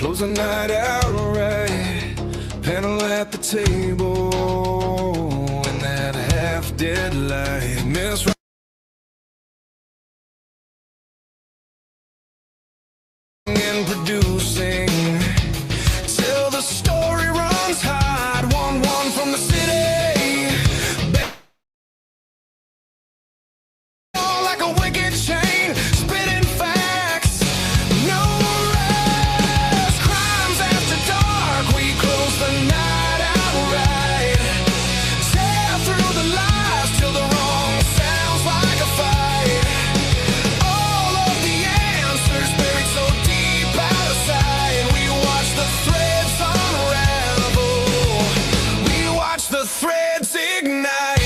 close the night out right, panel at the table, and that half-dead light, miss and producing, till the story runs hot, 1-1 from the city, like a wicked chain, spitting facts, no rest, crimes after dark, we close the night out right, tear through the lies till the wrong sounds like a fight, all of the answers buried so deep out of sight, we watch the threads unravel, we watch the threads ignite.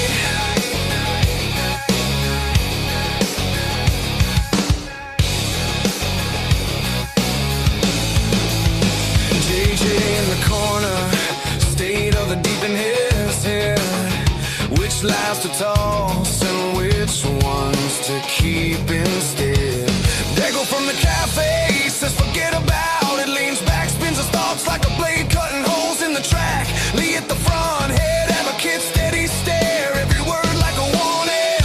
JJ in the corner, state of the deep in his head, which lies to toss and which ones to keep instead. Dago from the cafe says forget about it, leans back, spins his thoughts like a blade cutting holes in the track. Lee at the front, head advocate, steady stare, every word like a warning,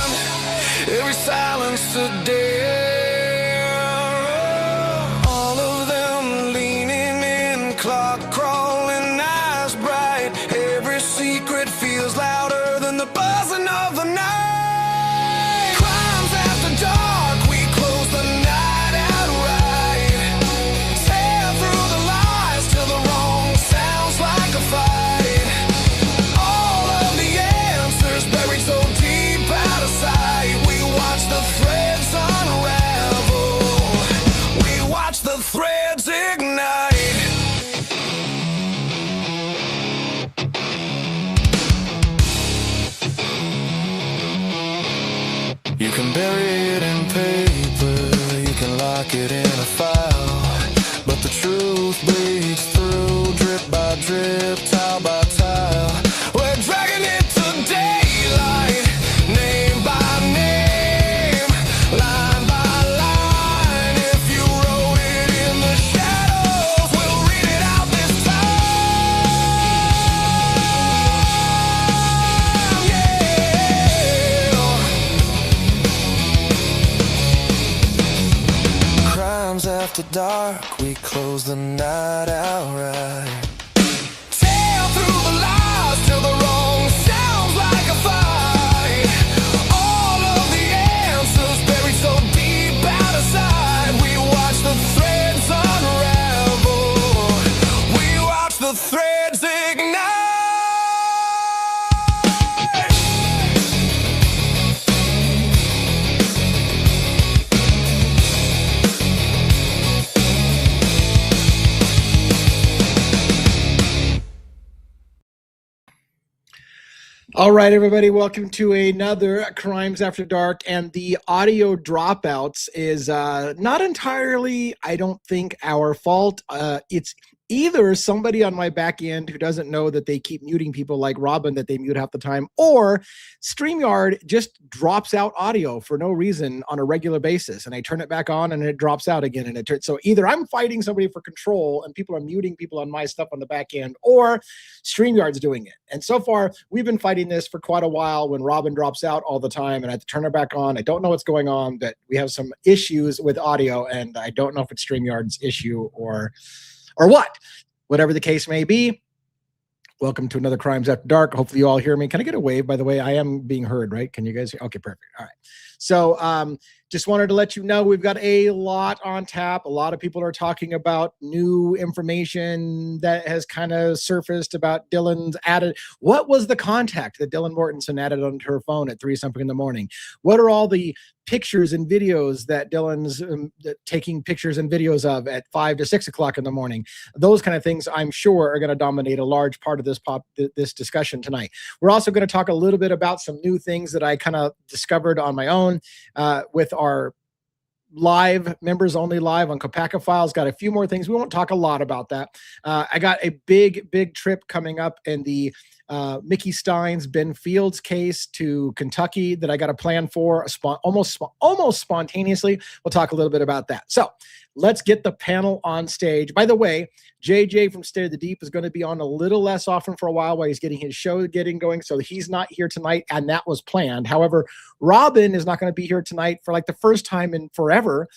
every silence a dare. All of them leaning in, clock crawling, eyes bright, every secret feels louder than the buzzing of the night. Crimes after dark, we close the night out right, tear through the lies till the wrong sounds like a fight, all of the answers buried so deep out of sight, we watch the threads unravel, we watch the threads ignite. You can bury it in paper, you can lock it in a file, but the truth bleeds through, drip by drip, tile by tile. We're dragging it to daylight, name by name, line by line. If you wrote it in the shadows, we'll read it out this time. Yeah. Crimes after dark, we close the night out right. Tear through the lies till the wrong sounds like a fight. All of the answers buried so deep out of sight. We watch the threads unravel. We watch the threads ignite. All right, everybody, welcome to another Crimes After Dark. And the audio dropouts is not entirely, I don't think, our fault. It's either somebody on my back end who doesn't know that they keep muting people like Robin, that they mute half the time, or StreamYard just drops out audio for no reason on a regular basis. And I turn it back on and it drops out again. And so either I'm fighting somebody for control and people are muting people on my stuff on the back end, or StreamYard's doing it. And so far, we've been fighting this for quite a while when Robin drops out all the time and I have to turn her back on. I don't know what's going on, but we have some issues with audio and I don't know if it's StreamYard's issue or what. Whatever the case may be, welcome to another Crimes After Dark. Hopefully you all hear me. Can I get a wave, by the way? I am being heard, right? Can you guys hear? Okay, perfect. All right. So just wanted to let you know we've got a lot on tap. A lot of people are talking about new information that has kind of surfaced about Dylan's added. What was the contact that Dylan Mortensen added onto her phone at 3 something in the morning? What are all the pictures and videos that Dylan's taking pictures and videos of at 5 to 6 o'clock in the morning? Those kind of things, I'm sure, are going to dominate a large part of this discussion tonight. We're also going to talk a little bit about some new things that I kind of discovered on my own with our live, members only live on Kopacka Files. Got a few more things. We won't talk a lot about that. I got a big trip coming up in the Mickey Stines, Ben Fields case to Kentucky that I got a plan for almost spontaneously. We'll talk a little bit about that. So let's get the panel on stage. By the way, JJ from State of the Deep is going to be on a little less often for a while he's getting his show going. So he's not here tonight, and that was planned. However, Robin is not going to be here tonight for like the first time in forever.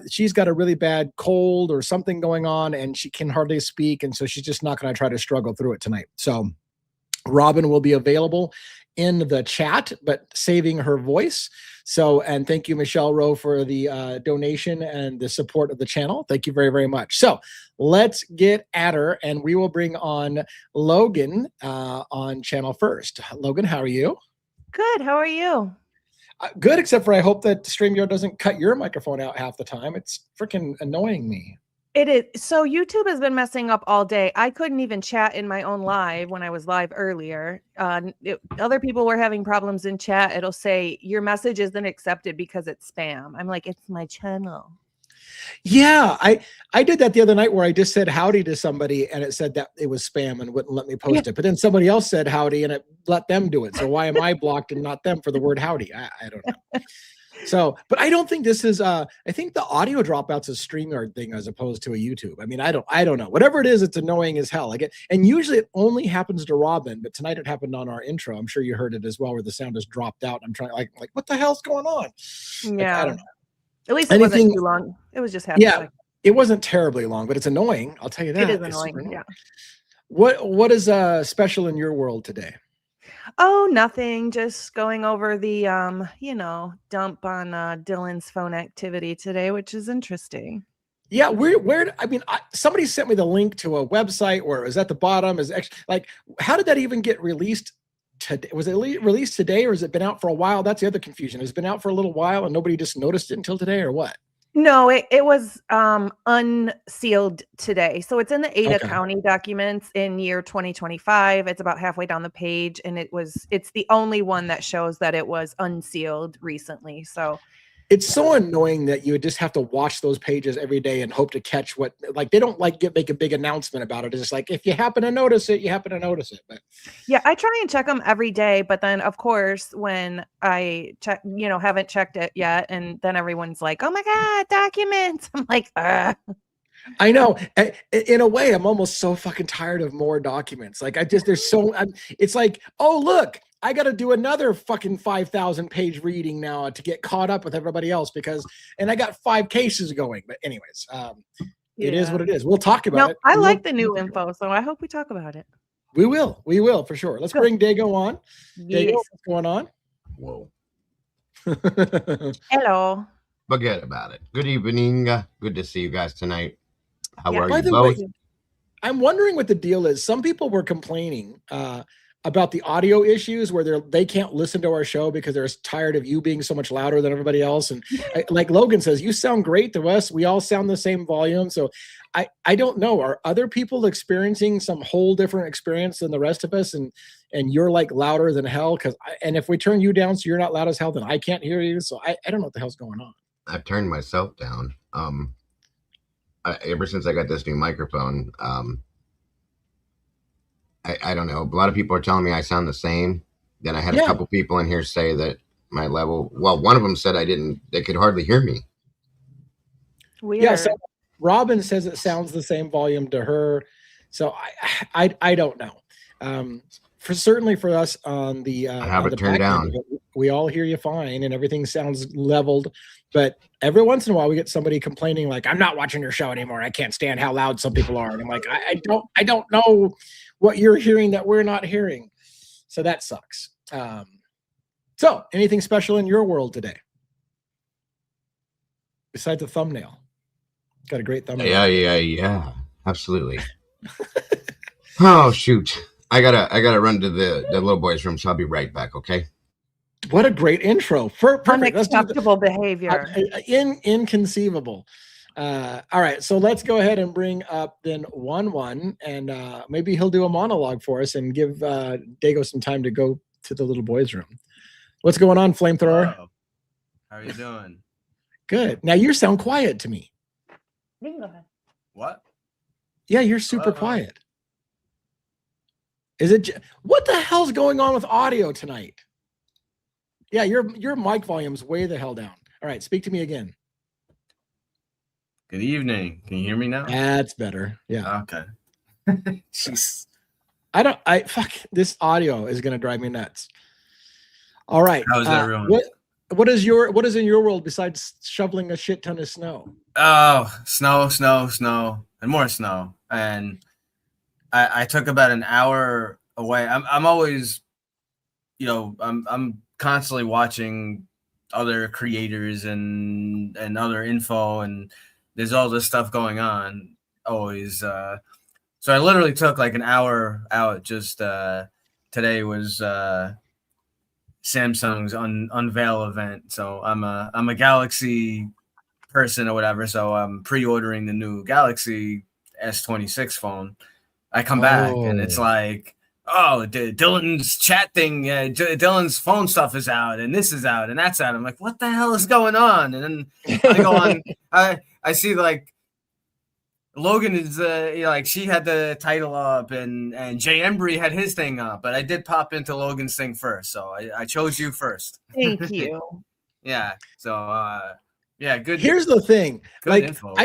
She's got a really bad cold or something going on, and she can hardly speak. And so she's just not going to try to struggle through it tonight. So Robin will be available in the chat, but saving her voice. So, and thank you, Michelle Rowe, for the donation and the support of the channel. Thank you very, very much. So let's get at her, and we will bring on Logan on channel first. Logan, how are you? Good. How are you? Good, except for I hope that StreamYard doesn't cut your microphone out half the time. It's freaking annoying me. It is. So YouTube has been messing up all day. I couldn't even chat in my own live when I was live earlier. Other people were having problems in chat. It'll say your message isn't accepted because it's spam. I'm like, it's my channel. Yeah, I did that the other night where I just said howdy to somebody and it said that it was spam and wouldn't let me post it. But then somebody else said howdy and it let them do it. So why am I blocked and not them for the word howdy? I don't know. So, but I don't think this is I think the audio dropouts is a StreamYard thing as opposed to a YouTube. I mean, I don't know. Whatever it is, it's annoying as hell. And usually it only happens to Robin, but tonight it happened on our intro. I'm sure you heard it as well, where the sound just dropped out. I'm trying like what the hell's going on? Yeah. I don't know. At least it wasn't too long. It was just half a second. It wasn't terribly long, but it's annoying. I'll tell you that. It is annoying. Yeah. What is special in your world today? Oh, nothing. Just going over the dump on Dylan's phone activity today, which is interesting. Yeah, where I mean, somebody sent me the link to a website where it was at the bottom. Is like, how did that even get released today? Was it released today, or has it been out for a while? That's the other confusion. It's been out for a little while and nobody just noticed it until today, or what? No, it was unsealed today. So it's in the Ada County documents in year 2025. It's about halfway down the page, and it's the only one that shows that it was unsealed recently. So it's so annoying that you would just have to watch those pages every day and hope to catch what, like, they don't make a big announcement about it. It's just like, if you happen to notice it, you happen to notice it. But yeah, I try and check them every day. But then of course, when I check, haven't checked it yet. And then everyone's like, oh my God, documents. I'm like, I know. In a way, I'm almost so fucking tired of more documents. Like it's like, oh, look, I got to do another fucking 5,000 page reading now to get caught up with everybody else and I got 5 cases going. But anyways, it is what it is. We'll talk about it. I like the new info, so I hope we talk about it. We will for sure. Let's bring Dago on. Yes. Dago, what's going on? Whoa. Hello. Forget about it. Good evening. Good to see you guys tonight. How are By you the both? way, I'm wondering what the deal is. Some people were complaining about the audio issues where they can't listen to our show because they're tired of you being so much louder than everybody else. And like Logan says, you sound great to us. We all sound the same volume. So I don't know. Are other people experiencing some whole different experience than the rest of us? And you're like louder than hell? And if we turn you down so you're not loud as hell, then I can't hear you. So I don't know what the hell's going on. I've turned myself down. Ever since I got this new microphone, I don't know. A lot of people are telling me I sound the same. Then I had a couple people in here say that my level, well, one of them said they could hardly hear me. Weird. Yeah, so Robin says it sounds the same volume to her. So I don't know. Certainly for us on the I have it turned down. We all hear you fine and everything sounds leveled. But every once in a while we get somebody complaining like, I'm not watching your show anymore. I can't stand how loud some people are. And I'm like, I don't know what you're hearing that we're not hearing. So that sucks. So anything special in your world today? Besides the thumbnail. Got a great thumbnail. Yeah. Absolutely. Oh, shoot. I gotta run to the little boy's room, so I'll be right back, okay? What a great intro. Perfect. Unacceptable behavior. Inconceivable. All right, so let's go ahead and bring up then 1-1, and maybe he'll do a monologue for us and give Dago some time to go to the little boy's room. What's going on, Flamethrower? Hello. How are you doing? Good. Now you sound quiet to me. What? Yeah, you're super quiet. Is it? What the hell's going on with audio tonight? Yeah, your mic volume's way the hell down. All right, speak to me again. Good evening. Can you hear me now? That's better. Yeah. Okay. Jeez. Fuck, this audio is gonna drive me nuts. All right. How's everyone? What is in your world besides shoveling a shit ton of snow? Oh, snow, and more snow. And I took about an hour away. I'm always, I'm constantly watching other creators and other info, and there's all this stuff going on always. So I literally took like an hour out. Just today was Samsung's unveil event. So I'm a Galaxy person or whatever. So I'm pre-ordering the new Galaxy S26 phone. I come back and it's like, oh, Dylan's chat thing, Dylan's phone stuff is out, and this is out, and that's out. I'm like, what the hell is going on? And then I go on, I see like Logan is like she had the title up, and Jay Embry had his thing up, but I did pop into Logan's thing first, so I chose you first. Thank you. Yeah. So yeah, good. Here's the thing, like info.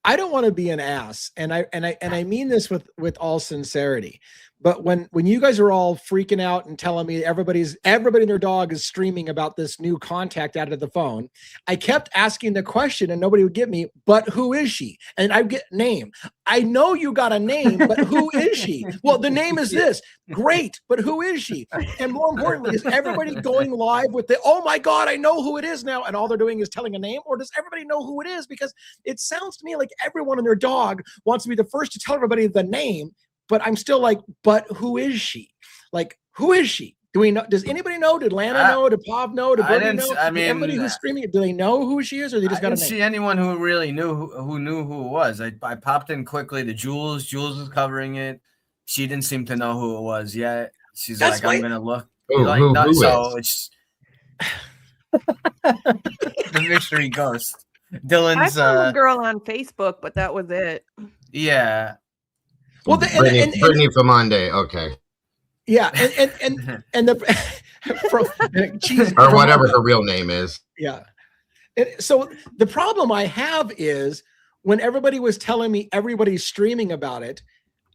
I don't want to be an ass, and I mean this with all sincerity. But when you guys are all freaking out and telling me everybody and their dog is streaming about this new contact out of the phone, I kept asking the question and nobody would give me, but who is she? And I get name. I know you got a name, but who is she? Well, the name is this. Great, but who is she? And more importantly, is everybody going live with the, oh my God, I know who it is now, and all they're doing is telling a name? Or does everybody know who it is? Because it sounds to me like everyone and their dog wants to be the first to tell everybody the name. But I'm still like, but who is she? Like, who is she? Do we know? Does anybody know? Did Lana know? Did Bob know? Did Bernie know? I mean, everybody who's streaming, do they know who she is, or they just got a name? I didn't see anyone who really knew who knew who it was. I popped in quickly. The Jules was covering it. She didn't seem to know who it was yet. She's like, I'm gonna look. Who so it's the mystery ghost. Dylan's. I found a girl on Facebook, but that was it. Yeah. Well, Brittany from Monday, okay. Yeah, and the or whatever her real name is. Yeah. So the problem I have is when everybody was telling me everybody's streaming about it,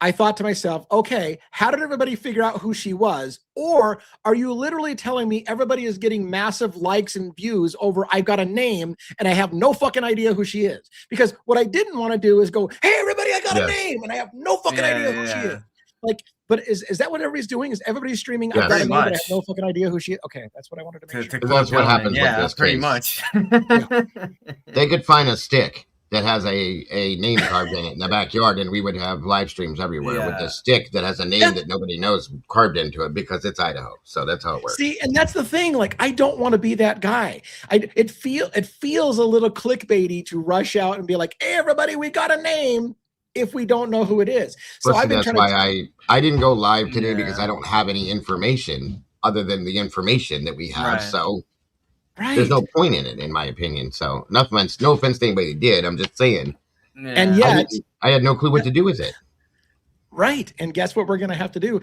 I thought to myself, okay, how did everybody figure out who she was? Or are you literally telling me everybody is getting massive likes and views over I've got a name and I have no fucking idea who she is? Because what I didn't want to do is go, hey, everybody, I got a name and I have no fucking idea who she is. Like, but is that what everybody's doing? Is everybody streaming? I've got a name, but I have no fucking idea who she is. Okay, that's what I wanted to make sure. That's what happens with this pretty case. much. They could find a stick that has a name carved in it in the backyard, and we would have live streams everywhere with a stick that has a name that nobody knows carved into it because it's Idaho. So that's how it works. See, and that's the thing. Like, I don't want to be that guy. It feels a little clickbaity to rush out and be like, hey, everybody, we got a name, if we don't know who it is. So I've been I didn't go live today because I don't have any information other than the information that we have. Right. So there's no point in it, in my opinion. So no offense to anybody who did. I'm just saying. Yeah. And yet I had no clue what to do with it. Right. And guess what we're going to have to do?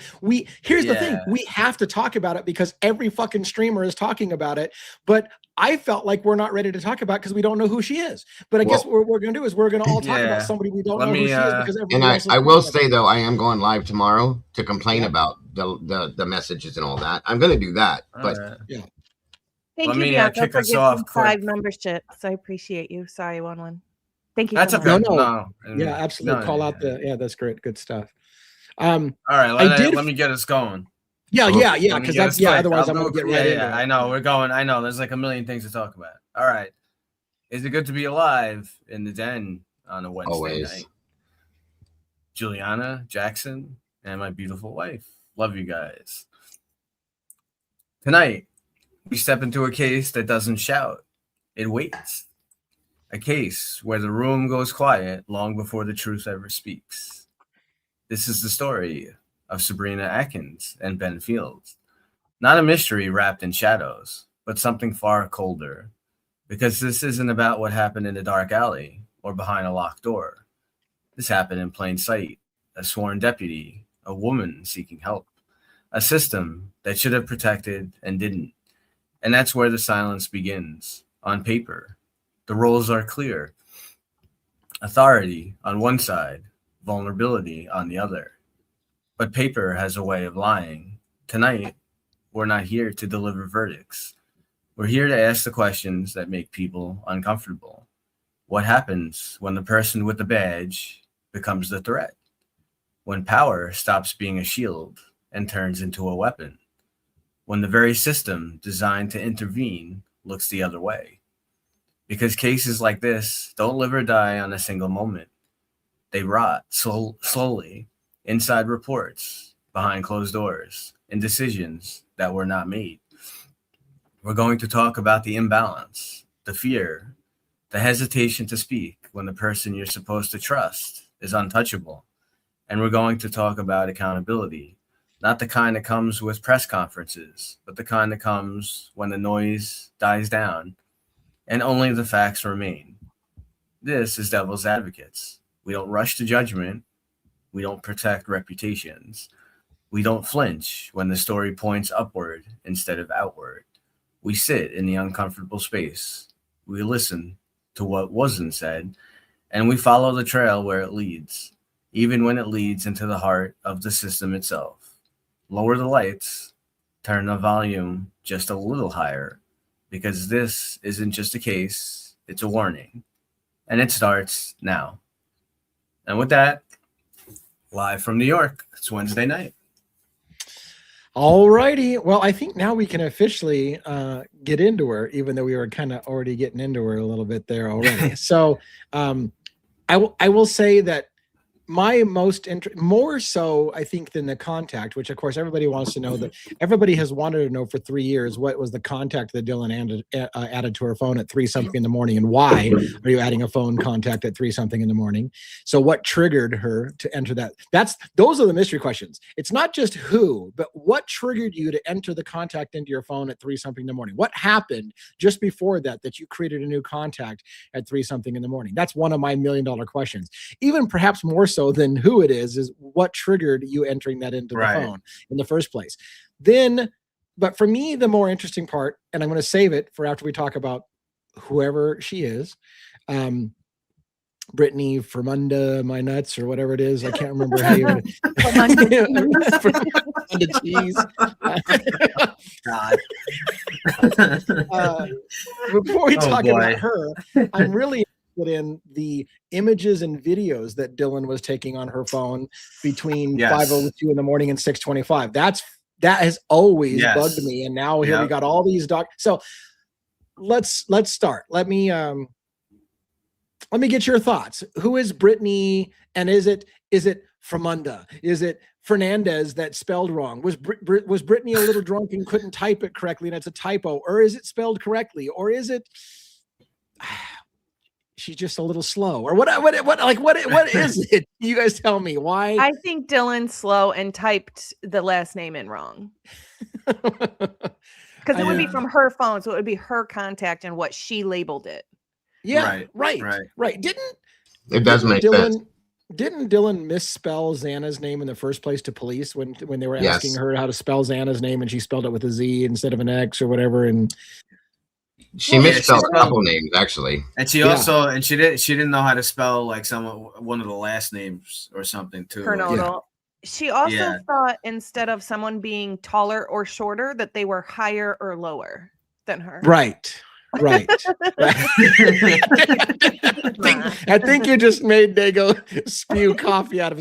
Here's the thing. We have to talk about it because every fucking streamer is talking about it. But I felt like we're not ready to talk about because we don't know who she is. But I guess what we're going to do is we're going to all talk about somebody we don't know who she is. Because I will say, though, I am going live tomorrow to complain about the messages and all that. I'm going to do that. But Thank you, Bianca, for getting 5 memberships. I appreciate you. Sorry, 1-1. Thank you. That's so okay. much. No. Yeah, absolutely. Call out that's great. Good stuff. All right, let me get us going. Yeah. Because that's otherwise I'm gonna get right into it. I know we're going. I know there's like a million things to talk about. All right, is it good to be alive in the den on a Wednesday night? Juliana, Jackson, and my beautiful wife. Love you guys. Tonight, we step into a case that doesn't shout; it waits. A case where the room goes quiet long before the truth ever speaks. This is the story of Sabrina Atkins and Ben Fields. Not a mystery wrapped in shadows, but something far colder. Because this isn't about what happened in a dark alley or behind a locked door. This happened in plain sight. A sworn deputy, a woman seeking help, a system that should have protected and didn't. And that's where the silence begins. On paper, the roles are clear. Authority on one side, vulnerability on the other. But paper has a way of lying. Tonight, we're not here to deliver verdicts. We're here to ask the questions that make people uncomfortable. What happens when the person with the badge becomes the threat? When power stops being a shield and turns into a weapon? When the very system designed to intervene looks the other way? Because cases like this don't live or die on a single moment. They rot slowly inside reports, behind closed doors, in decisions that were not made. We're going to talk about the imbalance, the fear, the hesitation to speak when the person you're supposed to trust is untouchable. And we're going to talk about accountability, not the kind that comes with press conferences, but the kind that comes when the noise dies down and only the facts remain. This is Devil's Advocates. We don't rush to judgment. We don't protect reputations. We don't flinch when the story points upward instead of outward. We sit in the uncomfortable space. We listen to what wasn't said, and we follow the trail where it leads, even when it leads into the heart of the system itself. Lower the lights, turn the volume just a little higher, because this isn't just a case, it's a warning. And it starts now. And with that, live from New York, it's Wednesday night. All righty. Well, I think now we can officially get into her, even though we were kind of already getting into her a little bit there already. So I will say that my more so, I think, than the contact, which of course everybody wants to know, that everybody has wanted to know for 3 years, what was the contact that Dylan added to her phone at 3-something in the morning, and why are you adding a phone contact at 3-something in the morning? So what triggered her to enter that? Those are the mystery questions. It's not just who, but what triggered you to enter the contact into your phone at 3-something in the morning? What happened just before that you created a new contact at 3-something in the morning? That's one of my $1 million questions. Even perhaps more so than who it is what triggered you entering that into the phone in the first place. Then, but for me, the more interesting part, and I'm going to save it for after we talk about whoever she is, Brittany Fermunda, my nuts, or whatever it is. I can't remember how you Fermunda cheese. Before we talk about her, I'm really in the images and videos that Dylan was taking on her phone between 5:02 in the morning and 6:25. That has always bugged me, and now here we got all these So let's start. Let me get your thoughts. Who is Brittany, and is it Fermunda? Is it Fernandez that spelled wrong? Was Brittany a little drunk and couldn't type it correctly and it's a typo, or is it spelled correctly, or is it she's just a little slow, or what is it? You guys tell me why. I think Dylan's slow and typed the last name in wrong. Because it would be from her phone, so it would be her contact and what she labeled it. Yeah, right. It does make sense. Didn't Dylan misspell Xana's name in the first place to police when they were asking her how to spell Xana's name, and she spelled it with a Z instead of an X or whatever? And she misspelled a couple names actually, and she also she didn't know how to spell like one of the last names or something too. She also thought instead of someone being taller or shorter that they were higher or lower than her. Right. I think you just made Dago spew coffee out of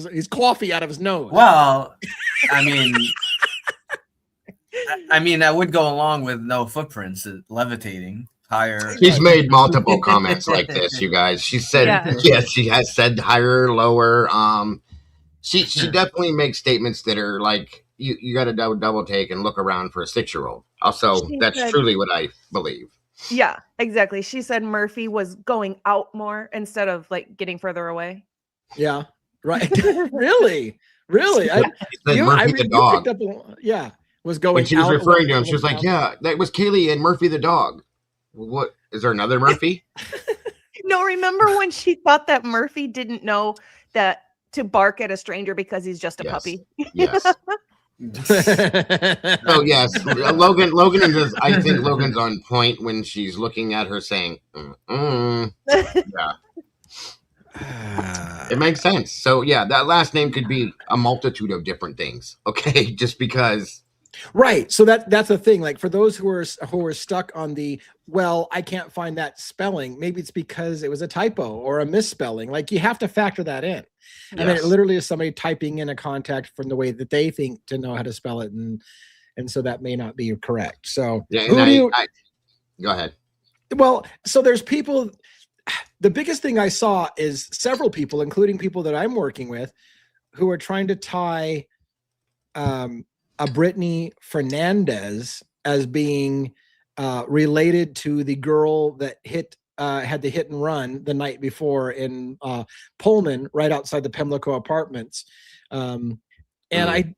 his nose. Well, I mean, that would go along with no footprints, levitating higher. She's made multiple comments like this, you guys. She said, yes, she has said higher, lower. She definitely makes statements that are like, you got to double take and look around for a 6-year-old. Also, that's truly what I believe. Yeah, exactly. She said Murphy was going out more instead of like getting further away. Yeah, right. Really? Murphy the dog. Was going. When she was referring to him, she was like, "Yeah, that was Kaylee and Murphy the dog." What is there another Murphy? No, remember when she thought that Murphy didn't know that to bark at a stranger because he's just a puppy. Yes. So yes, Logan is. I think Logan's on point when she's looking at her saying, yeah. It makes sense. So yeah, that last name could be a multitude of different things. Okay, just because. Right. So that's the thing. Like for those who are stuck on the, well, I can't find that spelling. Maybe it's because it was a typo or a misspelling. Like you have to factor that in. And then it literally is somebody typing in a contact from the way that they think to know how to spell it, and so that may not be correct. So yeah, go ahead. Well, so there's people. The biggest thing I saw is several people, including people that I'm working with, who are trying to tie a Brittany Fernandez as being related to the girl that had the hit and run the night before in Pullman, right outside the Pimlico Apartments. And I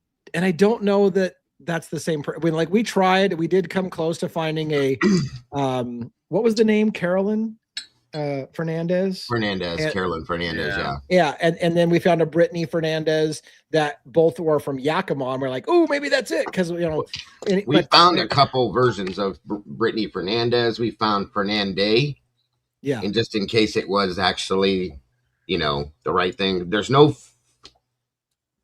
don't know that that's the same. We did come close to finding a what was the name? Carolyn Fernandez. Carolyn Fernandez. Yeah. And then we found a Brittany Fernandez that both were from Yakima, and we're like, oh, maybe that's it, because we found a couple versions of Brittany Fernandez. We found Fernandez. Yeah. And just in case it was actually, the right thing. There's no.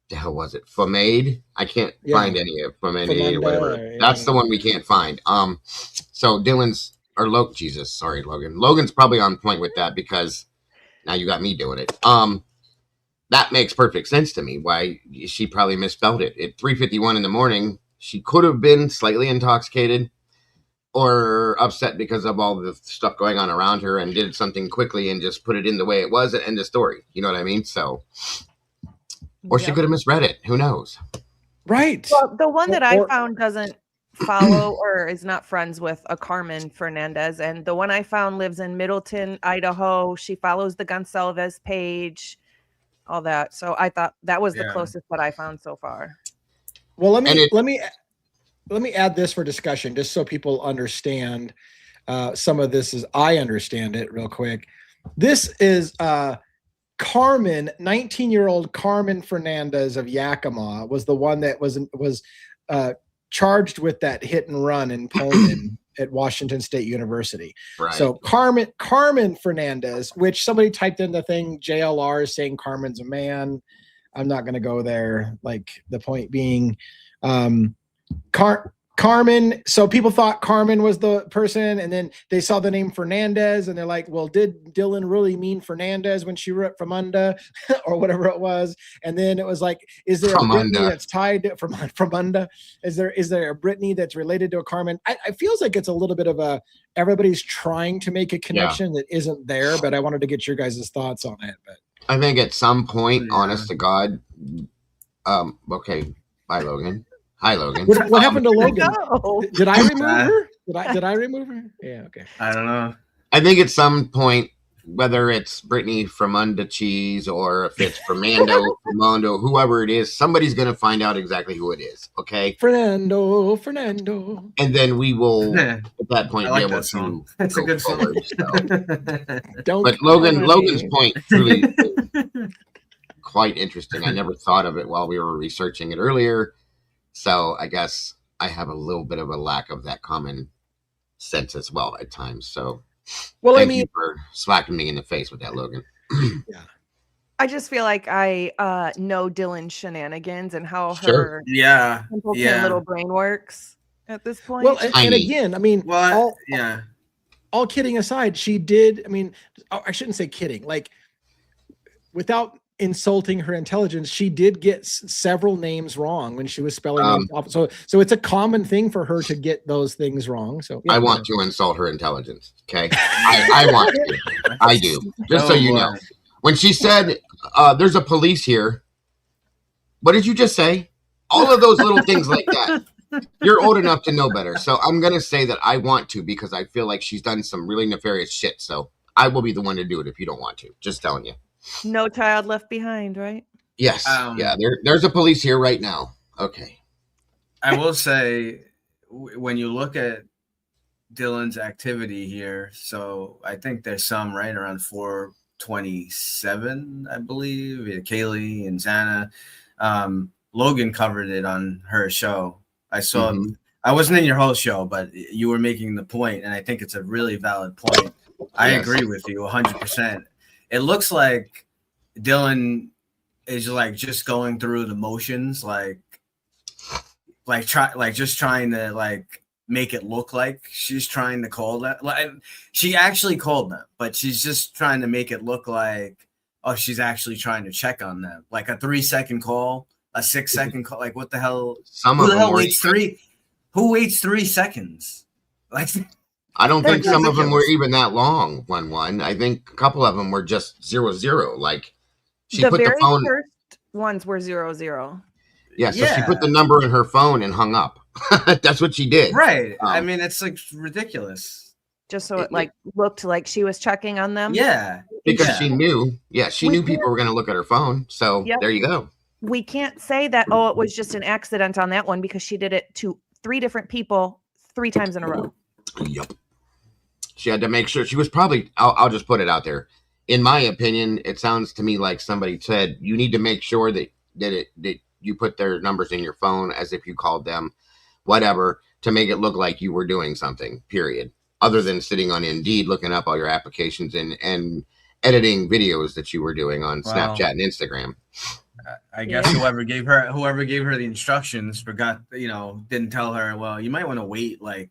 The hell was it? Famade? I can't find any of Famade or whatever. That's the one we can't find. So Dylan's. Or Logan. Logan's probably on point with that, because now you got me doing it. That makes perfect sense to me. Why she probably misspelled it. At 3:51 in the morning, she could have been slightly intoxicated or upset because of all the stuff going on around her, and did something quickly and just put it in the way it was and end the story. You know what I mean? So, or she could have misread it. Who knows? Right. Well, the one that I found doesn't follow or is not friends with a Carmen Fernandez, and the one I found lives in Middleton, Idaho. She follows the Gonsalves page, all that. So I thought that was the closest that I found so far. Well, let me add this for discussion, just so people understand some of this as I understand it real quick. This is Carmen, 19-year-old Carmen Fernandez of Yakima was the one that was charged with that hit and run in Pullman at Washington State University. Right. So Carmen Fernandez, which somebody typed in the thing, JLR is saying Carmen's a man. I'm not going to go there. Like, the point being, Carmen. So people thought Carmen was the person, and then they saw the name Fernandez, and they're like, well, did Dylan really mean Fernandez when she wrote Fremunda or whatever it was? And then it was like, is there a Brittany that's tied to Fremunda? Is there a Brittany that's related to a Carmen? I feels like it's a little bit of everybody's trying to make a connection that isn't there, but I wanted to get your guys' thoughts on it. But I think at some point, honest to God, okay, bye, Logan. Hi, Logan. What happened to Logan? Did I remove her? Did I remove her? Yeah, okay. I don't know. I think at some point, whether it's Brittany Fremunda Cheese or if it's Fernando, whoever it is, somebody's going to find out exactly who it is, okay? Fernando. And then we will, at that point, be able to That's a good forward. song. But Logan's point really is quite interesting. I never thought of it while we were researching it earlier. So I guess I have a little bit of a lack of that common sense as well at times. So thank you for smacking me in the face with that, Logan. Yeah. I just feel like I know Dylan's shenanigans and how her little brain works at this point. Well, and again, I mean, all kidding aside, she did. I mean, I shouldn't say kidding. Like, without insulting her intelligence, she did get several names wrong when she was spelling names off. So it's a common thing for her to get those things wrong. So I want to insult her intelligence. Okay, I want to. I do. Just so you know, when she said, "There's a police here," what did you just say? All of those little things like that. You're old enough to know better. So I'm gonna say that I want to, because I feel like she's done some really nefarious shit. So I will be the one to do it if you don't want to. Just telling you. No child left behind, right? Yes. There's a police here right now. Okay. I will say, when you look at Dylan's activity here, so I think there's some right around 4:20 27, I believe. Yeah, Kaylee and Xana. Logan covered it on her show. I saw. I wasn't in your whole show, but you were making the point, and I think it's a really valid point. I agree with you 100%. It looks like Dylan is like just going through the motions, just trying to like make it look like she's trying to call them. Like she actually called them, but she's just trying to make it look like, oh, she's actually trying to check on them. Like a 3-second call, a 6-second call. Like what the hell? Who the hell waits 3? Who waits 3 seconds? Like I don't think some of them were even that long. 1-1. I think a couple of them were just 0-0. Like she put the phone. First ones were 0-0. Yeah, so she put the number in her phone and hung up. That's what she did. Right. I mean, it's like ridiculous. Just so it like looked like she was checking on them. Yeah. Because she knew. Yeah, she knew people were going to look at her phone. So there you go. We can't say that, oh, it was just an accident on that one because she did it to 3 different people 3 times in a row. Yep. She had to make sure she was probably, I'll just put it out there. In my opinion, it sounds to me like somebody said, you need to make sure that you put their numbers in your phone as if you called them, whatever, to make it look like you were doing something, period. Other than sitting on Indeed, looking up all your applications and editing videos that you were doing on Snapchat and Instagram. I guess whoever gave her the instructions forgot, didn't tell her, well, you might want to wait like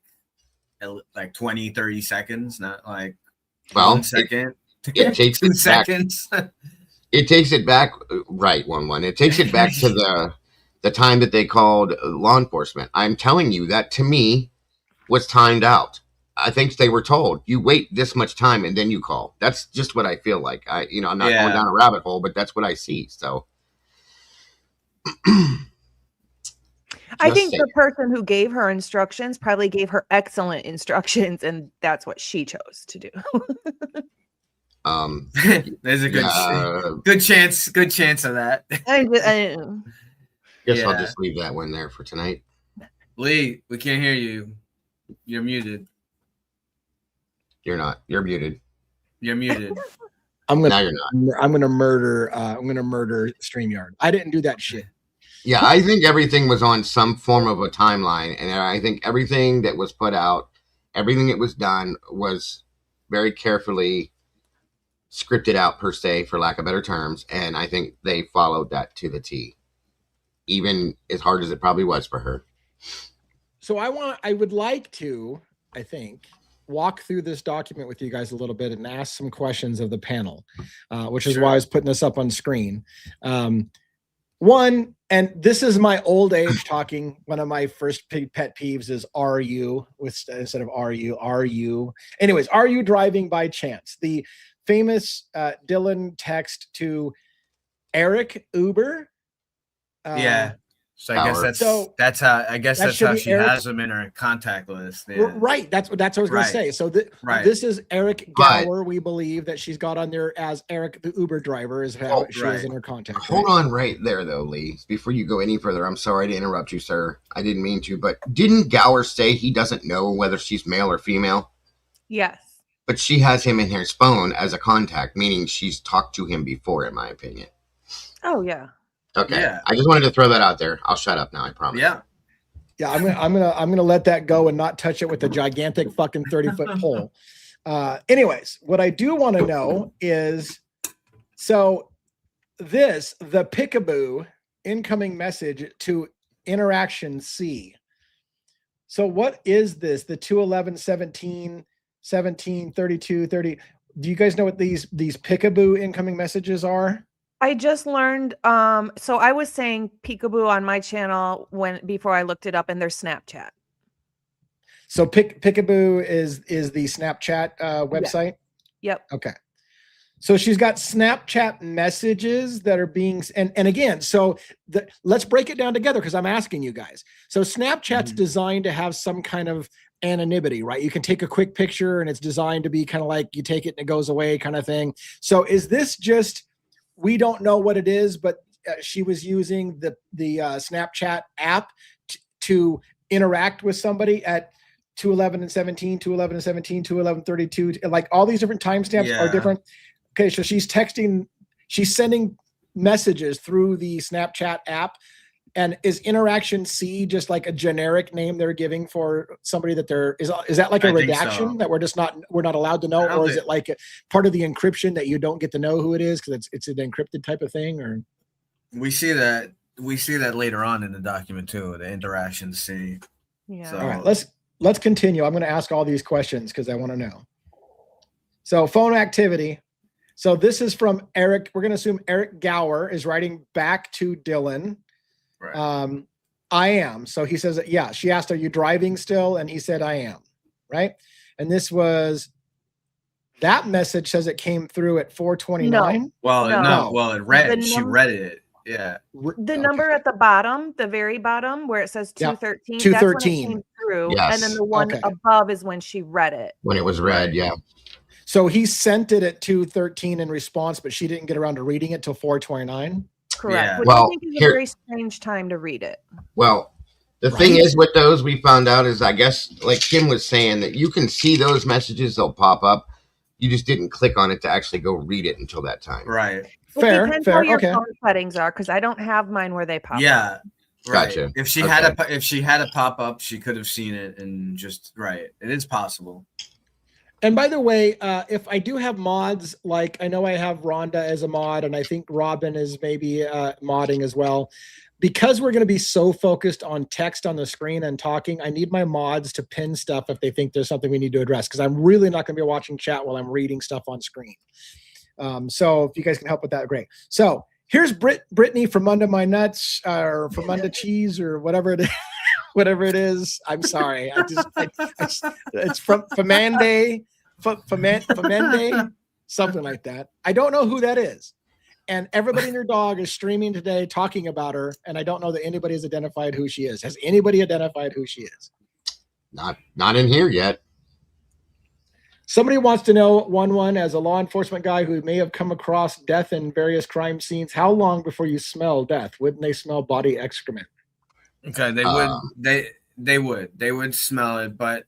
20, 30 seconds, not like 1 second. It takes 2 seconds. It takes it back, right, 1-1. It takes it back to the time that they called law enforcement. I'm telling you that to me was timed out. I think they were told, you wait this much time and then you call. That's just what I feel like. I'm not going down a rabbit hole, but that's what I see. So I think the person who gave her instructions probably gave her excellent instructions, and that's what she chose to do. There's a good chance of that. Guess I'll just leave that one there for tonight. Lee, we can't hear you. You're muted. You're not. You're muted. You're muted. I'm gonna murder StreamYard. I didn't do that shit. Yeah, I think everything was on some form of a timeline, and I think everything that was put out, everything that was done was very carefully scripted out, per se, for lack of better terms, and I think they followed that to the T, even as hard as it probably was for her. So I would like to, I think, walk through this document with you guys a little bit and ask some questions of the panel, which is why I was putting this up on screen. One, and this is my old age talking. One of my first pet peeves is "are you" instead of "are you." Anyways, are you driving by chance? The famous Dylan text to Eric Uber. So I guess that's how she has him in her contact list. Yeah. Right. That's what I was going to say. So this is Eric Gower. We believe that she's got on there as Eric, the Uber driver, is how she is in her contact. Hold on right there, though, Lee. Before you go any further, I'm sorry to interrupt you, sir. I didn't mean to, but didn't Gower say he doesn't know whether she's male or female? Yes. But she has him in her phone as a contact, meaning she's talked to him before, in my opinion. Oh, yeah. Okay. Yeah. I just wanted to throw that out there. I'll shut up now, I promise. Yeah. Yeah, I'm gonna let that go and not touch it with a gigantic fucking 30-foot pole. Anyways, what I do want to know is, so the Peekaboo incoming message to interaction C. So what is this? The 211, 17, 17, 32, 30. Do you guys know what these Peekaboo incoming messages are? I just learned. So I was saying Peekaboo on my channel before I looked it up in their Snapchat. So Peekaboo is the Snapchat website. Yep. Okay. So she's got Snapchat messages that are being, and again, so let's break it down together because I'm asking you guys. So Snapchat's designed to have some kind of anonymity, right? You can take a quick picture and it's designed to be kind of like you take it and it goes away kind of thing. So is this just, we don't know what it is, but she was using the Snapchat app to interact with somebody at 211 and 17, 211 and 17, 211, 32, like all these different timestamps are different. Okay, so she's sending messages through the Snapchat app. And is interaction C just like a generic name they're giving for somebody that is that like a redaction that we're not allowed to know, or is it like a part of the encryption that you don't get to know who it is because it's an encrypted type of thing? Or we see that later on in the document too, the interaction C. Yeah. So, all right, let's continue. I'm going to ask all these questions because I want to know. So phone activity. So this is from Eric. We're going to assume Eric Gower is writing back to Dylan. right. I am. So he says, yeah, she asked, are you driving still? And he said, I am. Right. And that message says it came through at 4:29. Well, No. Well, it read. She read it. Yeah. The number at the bottom, the very bottom, where it says 213. 213. That's when it came through. Yes. And then the one above is when she read it. When it was read, yeah. So he sent it at 2:13 in response, but she didn't get around to reading it till 4:29. Correct. Yeah. Which Well, I think is a very strange time to read it. Well, the thing is with those, we found out is, I guess, like Kim was saying, that you can see those messages, they'll pop up. You just didn't click on it to actually go read it until that time. Right. Fair. It depends how your phone settings are, because I don't have mine where they pop up. Yeah. Right. Gotcha. If she had a pop up, she could have seen it and just It is possible. And by the way, if I do have mods, like I know I have Rhonda as a mod, and I think Robin is maybe modding as well. Because we're going to be so focused on text on the screen and talking, I need my mods to pin stuff if they think there's something we need to address, because I'm really not going to be watching chat while I'm reading stuff on screen. So if you guys can help with that, great. So here's Brittany from Under My Nuts, or from Under Cheese, or whatever it is. Whatever it is, I'm sorry. It's from Famande, something like that. I don't know who that is. And everybody and their dog is streaming today talking about her, and I don't know that anybody has identified who she is. Has anybody identified who she is? Not in here yet. Somebody wants to know, one as a law enforcement guy who may have come across death in various crime scenes, how long before you smell death? Wouldn't they smell body excrement? Okay, they would smell it, but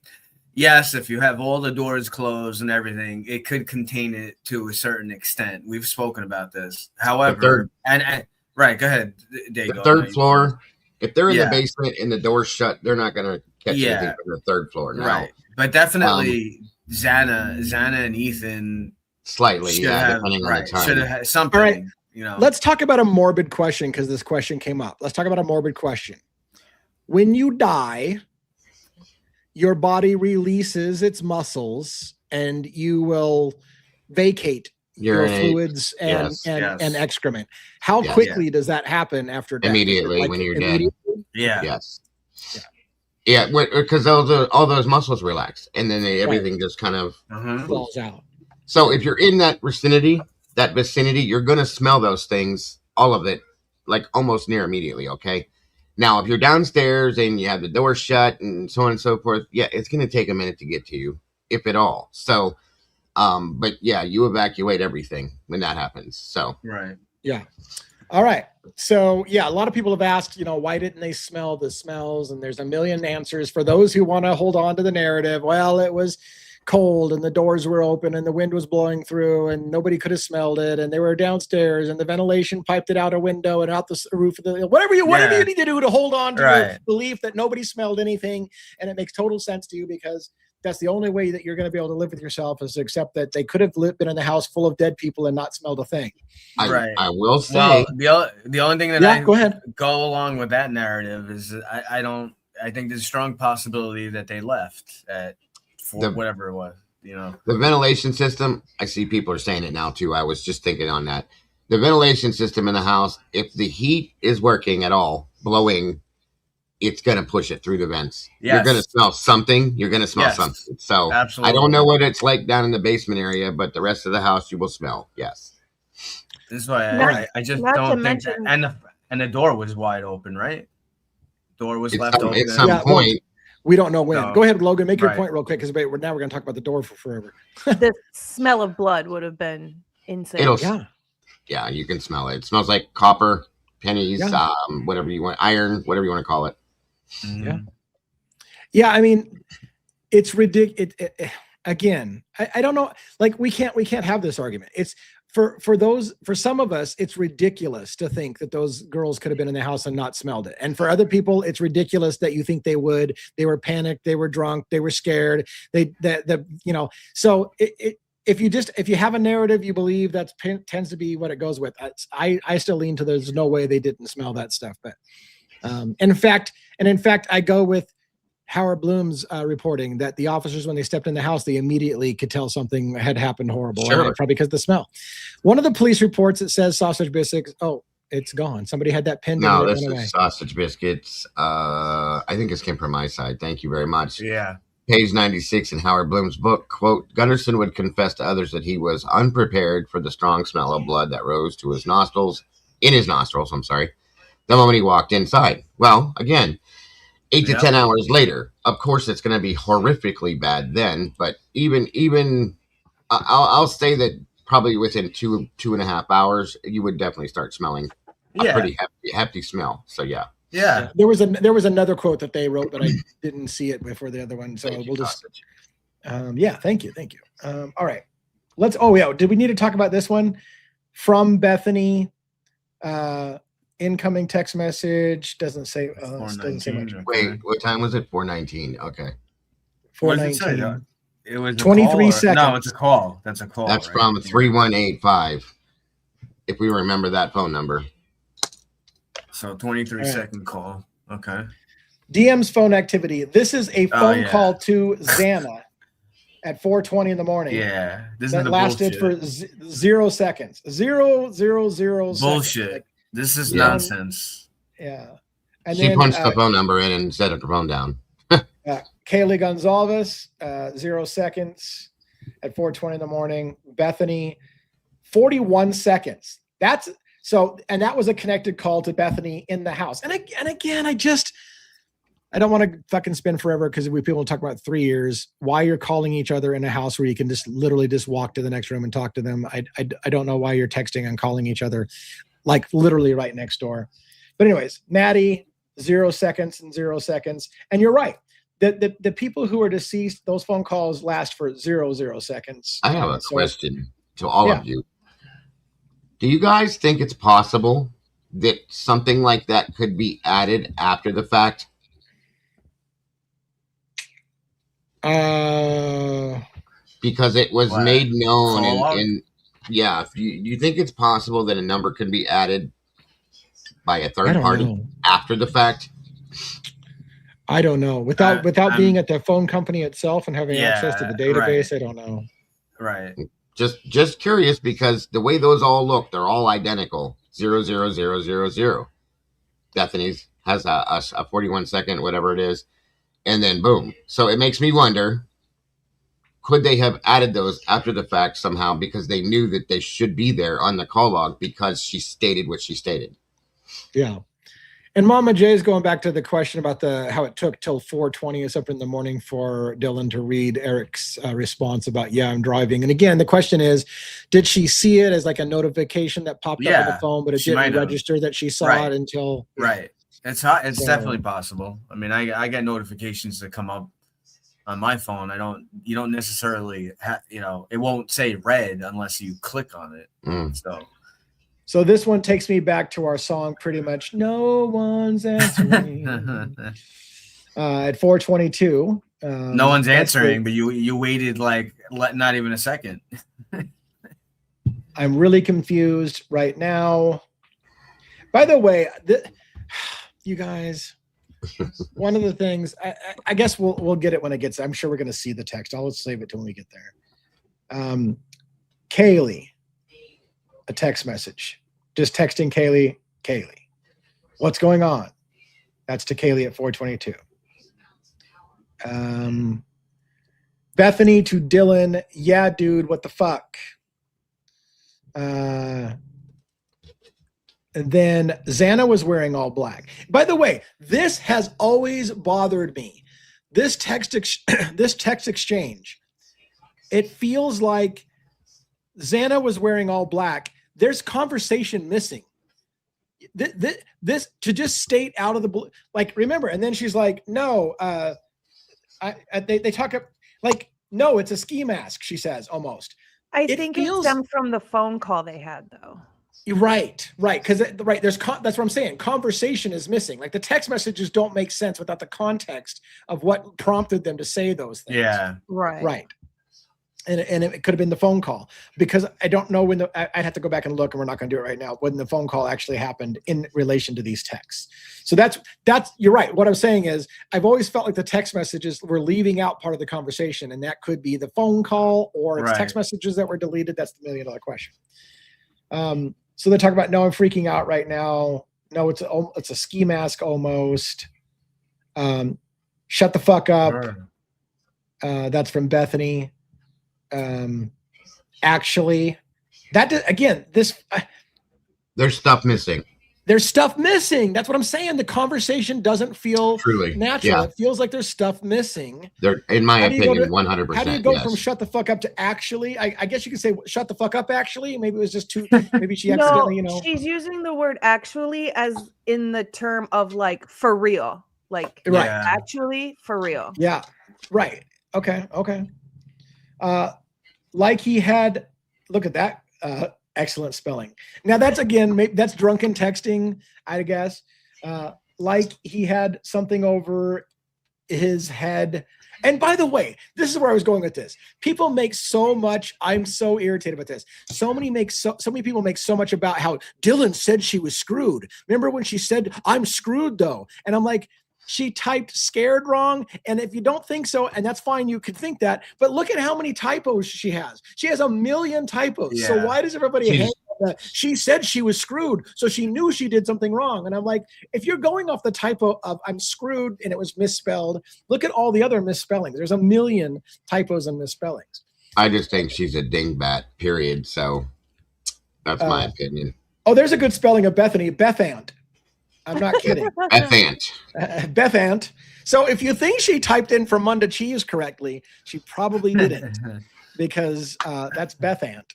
yes, if you have all the doors closed and everything, it could contain it to a certain extent. We've spoken about this. However, and right, go ahead, Dave. The third floor, if they're in the basement and the door's shut, they're not going to catch anything from the third floor. No. Right, but definitely Xana and Ethan slightly, depending on the time. Should have had something. All right. You know. Let's talk about a morbid question, because this question came up. Let's talk about a morbid question. When you die, your body releases its muscles and you will vacate your fluids and excrement. How quickly does that happen after death? Immediately, when you're dead. Yeah. Yes. Yeah, because all those muscles relax, and then everything just kind of falls out. So if you're in that vicinity, you're going to smell those things, all of it, like almost near immediately, okay? Now, if you're downstairs and you have the door shut and so on and so forth, it's going to take a minute to get to you, if at all. So, but you evacuate everything when that happens. So, right. Yeah. All right. So, a lot of people have asked, why didn't they smell the smells? And there's a million answers for those who want to hold on to the narrative. Well, it was cold and the doors were open and the wind was blowing through and nobody could have smelled it, and they were downstairs and the ventilation piped it out a window and out the roof of the whatever you need to do to hold on to your belief that nobody smelled anything. And it makes total sense to you, because that's the only way that you're going to be able to live with yourself, is to accept that they could have been in a house full of dead people and not smelled a thing. I will say, the only thing that go ahead. Go along with that narrative is I think there's a strong possibility that they left at whatever it was, The ventilation system, I see people are saying it now too. I was just thinking on that. The ventilation system in the house, if the heat is working at all, blowing, it's going to push it through the vents. Yes. You're going to smell something. something. So absolutely. I don't know what it's like down in the basement area, but the rest of the house you will smell. Yes. This is why I just don't think that. And the door was wide open, right? Door was left open. At some point. We don't know when. Go ahead, Logan. Make your point real quick, because now we're going to talk about the door for forever. The smell of blood would have been insane. Yeah, you can smell it. It smells like copper, pennies, whatever you want, iron, whatever you want to call it. Mm-hmm. Yeah. I mean, it's ridiculous. Again, I don't know. Like we can't have this argument. It's for some of us, it's ridiculous to think that those girls could have been in the house and not smelled it. And for other people, it's ridiculous that you think they would. They were panicked, they were drunk, they were scared. So if you have a narrative you believe, that tends to be what it goes with. I still lean to there's no way they didn't smell that stuff. But in fact, I go with Howard Bloom's reporting that the officers, when they stepped in the house, they immediately could tell something had happened horrible. Sure. Probably because of the smell. One of the police reports, it says sausage biscuits. Oh, it's gone. Somebody had that pinned. No, this is sausage biscuits. I think this came from my side. Thank you very much. Yeah. Page 96 in Howard Bloom's book, quote, Gunderson would confess to others that he was unprepared for the strong smell of blood that rose to his nostrils, the moment he walked inside. Well, again, 8 to 10 hours later, of course, it's going to be horrifically bad then. But even I'll say that probably within 2.5 hours, you would definitely start smelling a pretty hefty smell. So yeah. There was another quote that they wrote, but I didn't see it before the other one. So we'll just. Thank you. All right. Did we need to talk about this one from Bethany? Incoming text message doesn't say much. Wait, what time was it? 4:19. Okay. 4:19. It was 23 seconds. No, it's a call. That's a call. That's from 3185. If we remember that phone number. So 23-second call. Okay. DM's phone activity. This is a phone call to Xana at 4:20 in the morning. Yeah. That lasted for 0 seconds. 0, 0, 0 bullshit. Seconds. This is nonsense. Yeah. And she punched the phone number in and set her phone down. Kaylee Gonzalez, 0 seconds at 4:20 in the morning. Bethany, 41 seconds. That was a connected call to Bethany in the house. And again, I don't want to fucking spin forever because people talk about 3 years. Why you're calling each other in a house where you can just literally just walk to the next room and talk to them. I don't know why you're texting and calling each other like literally right next door. But anyways, Maddie, 0 seconds and 0 seconds. And you're right. The people who are deceased, those phone calls last for 0 seconds. I have a question to all of you. Do you guys think it's possible that something like that could be added after the fact? Because it was made known do you think it's possible that a number can be added by a third party after the fact? I don't know. Without being at the phone company itself and having access to the database, I don't know. Right. Just curious, because the way those all look, they're all identical. 00000. Bethany's has a 41 second, whatever it is, and then boom. So it makes me wonder, could they have added those after the fact somehow because they knew that they should be there on the call log because she stated what she stated? Yeah. And Mama Jay's going back to the question about how it took till 4:20 or something in the morning for Dylan to read Eric's response about, I'm driving. And again, the question is, did she see it as like a notification that popped up on the phone, but it didn't register that she saw it until... Right. It's definitely possible. I mean, I get notifications that come up on my phone. You don't necessarily it won't say red unless you click on it. So this one takes me back to our song, pretty much. No one's answering. At 4:22. No one's answering, but you waited not even a second. I'm really confused right now. By the way, you guys, one of the things, I guess we'll get it when it gets. I'm sure we're going to see the text. I'll save it till when we get there. Kaylee. A text message. Just texting Kaylee, what's going on? That's to Kaylee at 4:22. Bethany to Dylan, yeah, dude, what the fuck? And then Xana was wearing all black. By the way, this has always bothered me. This text exchange, it feels like Xana was wearing all black. There's conversation missing. This to just state out of the blue, remember, and then she's like, no, they talk up like, no, it's a ski mask, she says almost. I think it stemmed from the phone call they had, though. Right. Because there's that's what I'm saying. Conversation is missing. Like the text messages don't make sense without the context of what prompted them to say those things. Yeah. Right. And it could have been the phone call, because I don't know when I'd have to go back and look, and we're not going to do it right now, when the phone call actually happened in relation to these texts. So that's you're right. What I'm saying is I've always felt like the text messages were leaving out part of the conversation, and that could be the phone call or it's text messages that were deleted. That's the $1 million question. So they're talking about, no, I'm freaking out right now. No, it's a ski mask almost. Shut the fuck up. That's from Bethany. Actually, there's stuff missing. There's stuff missing. That's what I'm saying. The conversation doesn't feel natural. Yeah. It feels like there's stuff missing. There, in my opinion, 100%. How do you go from shut the fuck up to actually? I guess you could say shut the fuck up. Actually, maybe it was just too. Maybe she accidentally, She's using the word actually as in the term of like for real, like actually for real. Yeah. Right. Okay. Like he had. Look at that. Excellent spelling. Now that's that's drunken texting, I guess. Like he had something over his head. And by the way, this is where I was going with this. People make so much. I'm so irritated about this. So many people make so much about how Dylan said she was screwed. Remember when she said, "I'm screwed though," and I'm like, she typed scared wrong. And if you don't think so, and that's fine, you could think that, but look at how many typos she has. She has 1 million typos. Yeah. So why does everybody hate that? She said she was screwed, so she knew she did something wrong. And I'm like, if you're going off the typo of I'm screwed and it was misspelled, look at all the other misspellings. There's 1 million typos and misspellings. I just think she's a dingbat, period. So that's my opinion. Oh, there's a good spelling of Bethany. Bethant. I'm not kidding. Bethant. So if you think she typed in Fremunda cheese correctly, she probably didn't, because that's Bethant.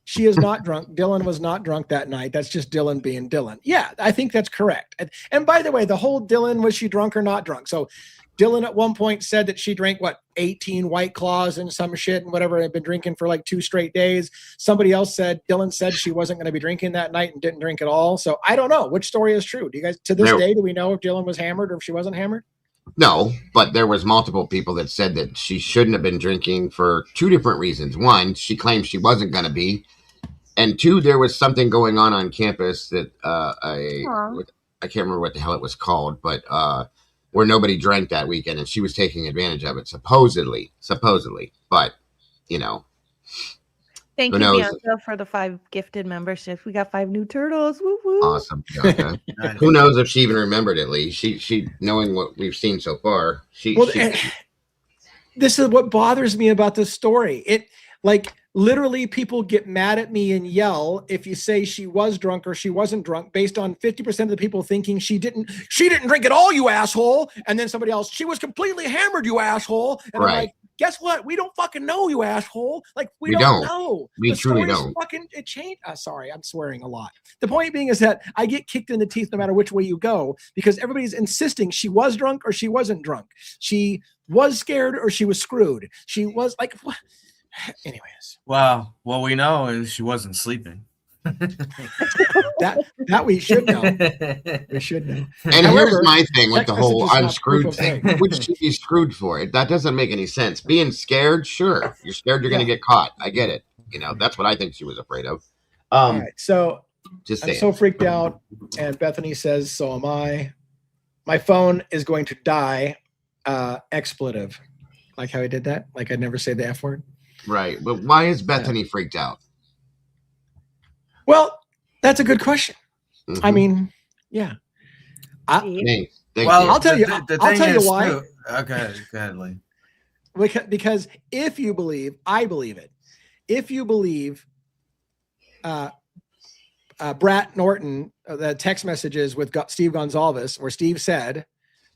She is not drunk. Dylan was not drunk that night. That's just Dylan being Dylan. Yeah, I think that's correct. And by the way, the whole Dylan, was she drunk or not drunk? So Dylan at one point said that she drank 18 White Claws and some shit and whatever, had been drinking for like 2 straight days. Somebody else said Dylan said she wasn't going to be drinking that night and didn't drink at all. So I don't know which story is true. Do you guys, to this day, do we know if Dylan was hammered or if she wasn't hammered? No, but there was multiple people that said that she shouldn't have been drinking for 2 different reasons. One, she claimed she wasn't going to be, and 2, there was something going on campus that I can't remember what the hell it was called, but where nobody drank that weekend, and she was taking advantage of it, supposedly. But, Thank you, Bianca, for the 5 gifted memberships. We got 5 new turtles. Woo woo. Awesome, Bianca. Who knows if she even remembered it, Lee? She knowing what we've seen so far. This is what bothers me about this story. It literally people get mad at me and yell if you say she was drunk or she wasn't drunk based on 50% of the people thinking she didn't drink at all, you asshole. And then somebody else, she was completely hammered, you asshole. And I'm like, guess what? We don't fucking know, you asshole. Like we don't know. We truly don't. It changed. Sorry, I'm swearing a lot. The point being is that I get kicked in the teeth no matter which way you go, because everybody's insisting she was drunk or she wasn't drunk. She was scared or she was screwed. She was like, what? Anyways. Well, what we know is she wasn't sleeping. that we should know. We should know. And here's my thing with the whole I'm screwed thing. Would she be screwed for it? That doesn't make any sense. Being scared, sure. You're scared you're going to get caught. I get it. That's what I think she was afraid of. All right. So I'm so freaked out. And Bethany says, so am I. My phone is going to die. Expletive. Like how he did that? Like I'd never say the F word. Right. But why is Bethany freaked out? Well, that's a good question. Mm-hmm. I mean, yeah. Thank you. I'll tell you. I'll tell you why. Okay, go ahead, Lee. Because if you believe, I believe it. If you believe Brat Norton, the text messages with Steve Gonzalez, where Steve said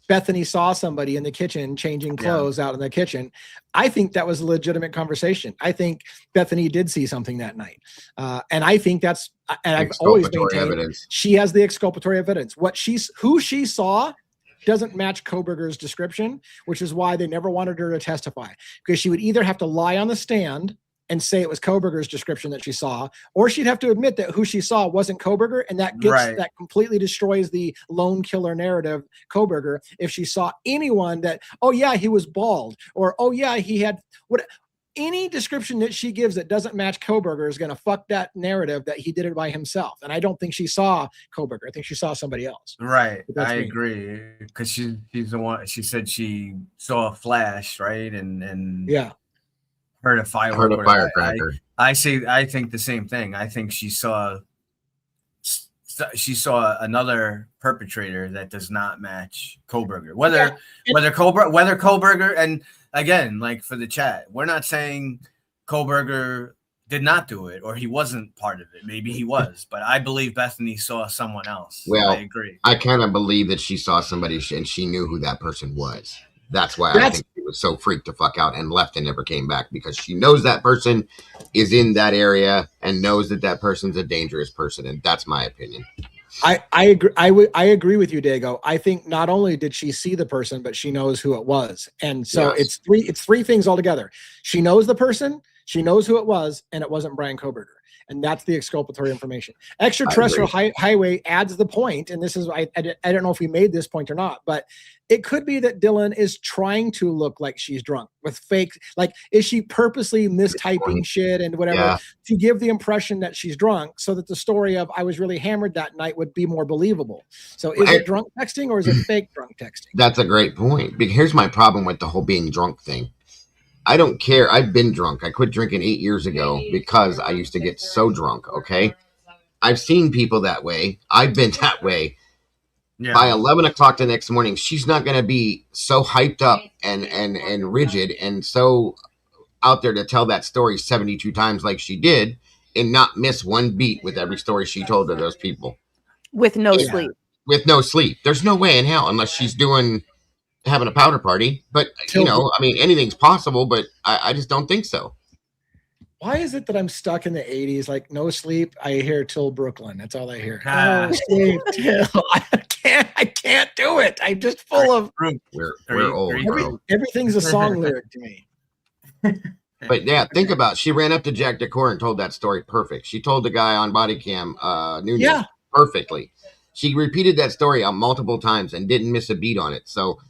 Bethany saw somebody in the kitchen changing clothes out in the kitchen, I think that was a legitimate conversation. I think Bethany did see something that night. And I think that's, and I've always maintained she has the exculpatory evidence. Who she saw doesn't match Kohberger's description, which is why they never wanted her to testify, because she would either have to lie on the stand and say it was Kohberger's description that she saw, or she'd have to admit that who she saw wasn't Kohberger, and that that completely destroys the lone killer narrative Kohberger. If she saw anyone that, oh yeah, he was bald, or oh yeah, he had what. Any description that she gives that doesn't match Kohberger is going to fuck that narrative that he did it by himself. And I don't think she saw Kohberger. I think she saw somebody else. Right. I agree. Because she's the one, she said she saw a flash, right? And yeah, heard a firecracker. I think the same thing. I think she saw another perpetrator that does not match Kohberger. Whether Kohberger, and again, like for the chat, we're not saying Kohberger did not do it or he wasn't part of it. Maybe he was, but I believe Bethany saw someone else. Well, I agree. I kind of believe that she saw somebody and she knew who that person was. That's why I think she was so freaked the fuck out and left and never came back, because she knows that person is in that area and knows that that person's a dangerous person. And that's my opinion. I agree. I agree with you, Dago. I think not only did she see the person, but she knows who it was. And so it's three things altogether. She knows the person, she knows who it was, and it wasn't Brian Kohberger. And that's the exculpatory information. Extraterrestrial highway adds the point, and this is, I don't know if we made this point or not, but it could be that Dylan is trying to look like she's drunk with fake, like, is she purposely mistyping shit and whatever to give the impression that she's drunk so that the story of I was really hammered that night would be more believable. So is it drunk texting or is it fake drunk texting? That's a great point. Here's my problem with the whole being drunk thing. I don't care. I've been drunk. I quit drinking 8 years ago because I used to get so drunk. Okay. I've seen people that way. I've been that way. Yeah. By 11 o'clock the next morning, she's not going to be so hyped up and rigid and so out there to tell that story 72 times like she did and not miss one beat with every story she told to those people. With no sleep. With no sleep. There's no way in hell unless she's having a powder party. But, you know, I mean, anything's possible, but I just don't think so. Why is it that I'm stuck in the 80s? Like, no sleep, I hear Till Brooklyn. That's all I hear. No sleep, Till. I can't do it. I'm just full of... We're old, bro. Everything's a song lyric to me. But yeah, think about it. She ran up to Jack Decor and told that story perfect. She told the guy on body cam, Nunez, perfectly. She repeated that story multiple times and didn't miss a beat on it. So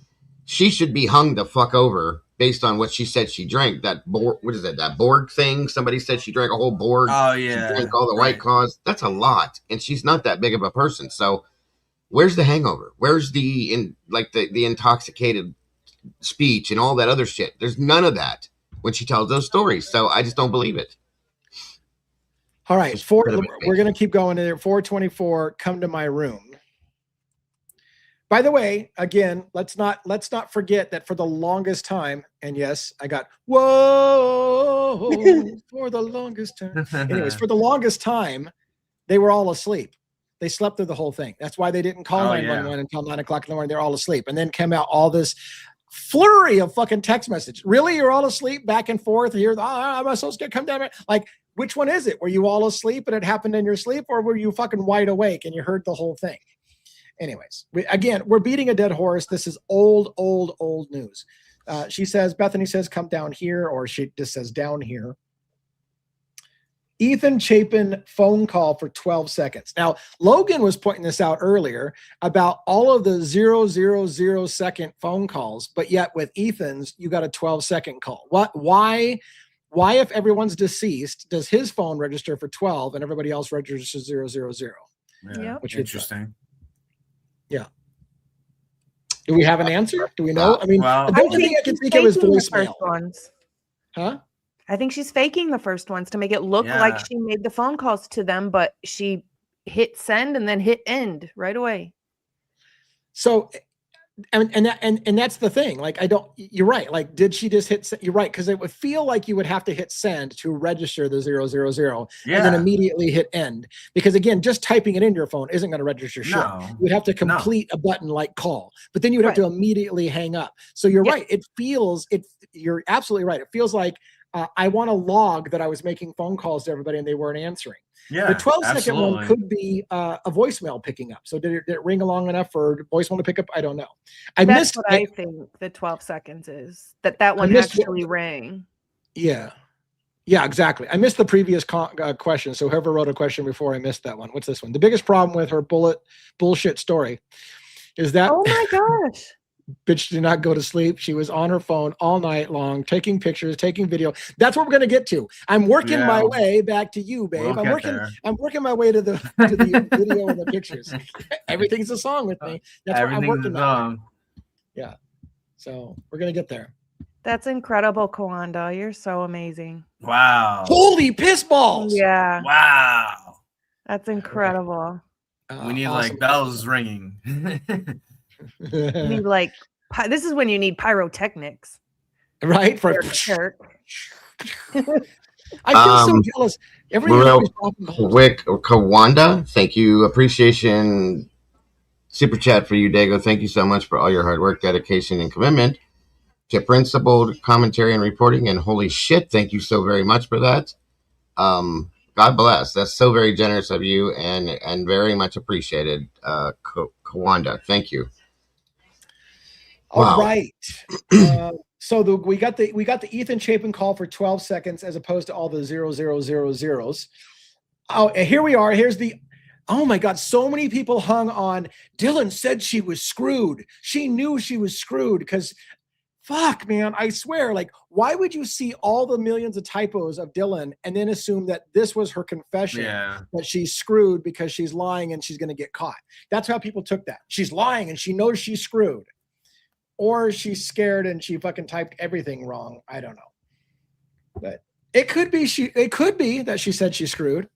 she should be hung the fuck over based on what she said she drank. That what is it? That Borg thing? Somebody said she drank a whole Borg. Oh yeah, she drank all the White Claws. That's a lot, and she's not that big of a person. So, where's the hangover? Where's the intoxicated speech and all that other shit? There's none of that when she tells those stories. So I just don't believe it. All right, we're gonna keep going in there. 424. Come to my room. By the way, again, let's not forget that for the longest time, and yes, I got whoa for the longest time. Anyways, for the longest time, they were all asleep. They slept through the whole thing. That's why they didn't call 911 until 9 o'clock in the morning. They're all asleep, and then came out all this flurry of fucking text message. Really, you're all asleep, back and forth here. I'm so scared. Come down. Like, which one is it? Were you all asleep and it happened in your sleep, or were you fucking wide awake and you heard the whole thing? Anyways, we're beating a dead horse. This is old news. Bethany says, come down here, or she just says down here. Ethan Chapin phone call for 12 seconds. Now, Logan was pointing this out earlier about all of the 0.000 second phone calls, but yet with Ethan's, you got a 12-second call. Why, if everyone's deceased, does his phone register for 12 and everybody else registers 0.000? Yeah, which interesting. Yeah. Do we have an answer? Do we know? I mean, I don't think I can think of his voicemail. Huh? I think she's faking the first ones to make it look like she made the phone calls to them, but she hit send and then hit end right away. So, and that's the thing. Like, you're right. Like, did she just hit? You're right. Cause it would feel like you would have to hit send to register the 0.000 and then immediately hit end. Because again, just typing it into your phone isn't going to register shit. No. You would have to complete a button like call, but then you would have to immediately hang up. So you're right. You're absolutely right. It feels like, I want to log that I was making phone calls to everybody and they weren't answering. Yeah, the 12-second one could be a voicemail picking up. So did it ring along enough for voicemail to pick up? I don't know. That's what I think the 12 seconds is. That one actually rang. Yeah. Yeah, exactly. I missed the previous question. So whoever wrote a question before, I missed that one. What's this one? The biggest problem with her bullshit story is that oh my gosh, bitch did not go to sleep. She was on her phone all night long, taking pictures, taking video. That's what we're gonna get to. I'm working my way back to you, babe. I'm working my way to the video and the pictures. Everything's a song with me. That's what I'm working on. Yeah. So we're gonna get there. that's incredible, Kawanda. You're so amazing. Wow. Holy piss balls. Yeah. Wow. That's incredible. We need awesome. like bells ringing. You need like this is when you need pyrotechnics, right? For Kirk. I feel so jealous. Kawanda, thank you. Appreciation super chat for you, Dago. Thank you so much for all your hard work, dedication, and commitment to principled commentary and reporting. And holy shit, thank you so very much for that. God bless. That's so very generous of you, and very much appreciated, Kawanda. Thank you. All right. So we got the Ethan Chapin call for 12 seconds as opposed to all the 0000s. Oh, and here we are. Here's the. Oh my God! So many people hung on. Dylan said she was screwed. She knew she was screwed because. Fuck, man, I swear, like, why would you see all the millions of typos of Dylan and then assume that this was her confession, that she's screwed because she's lying and she's going to get caught? That's how people took that. She's lying and she knows she's screwed. Or she's scared and she fucking typed everything wrong. I don't know. But it could be that she said she's screwed.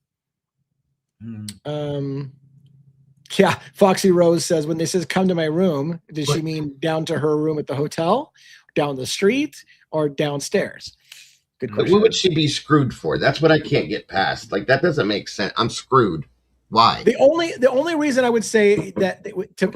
Yeah, Foxy Rose says, when they says come to my room, does she mean down to her room at the hotel, down the street, or downstairs? Good question. What would she be screwed for? That's what I can't get past. Like, that doesn't make sense. I'm screwed. Why? The only reason I would say that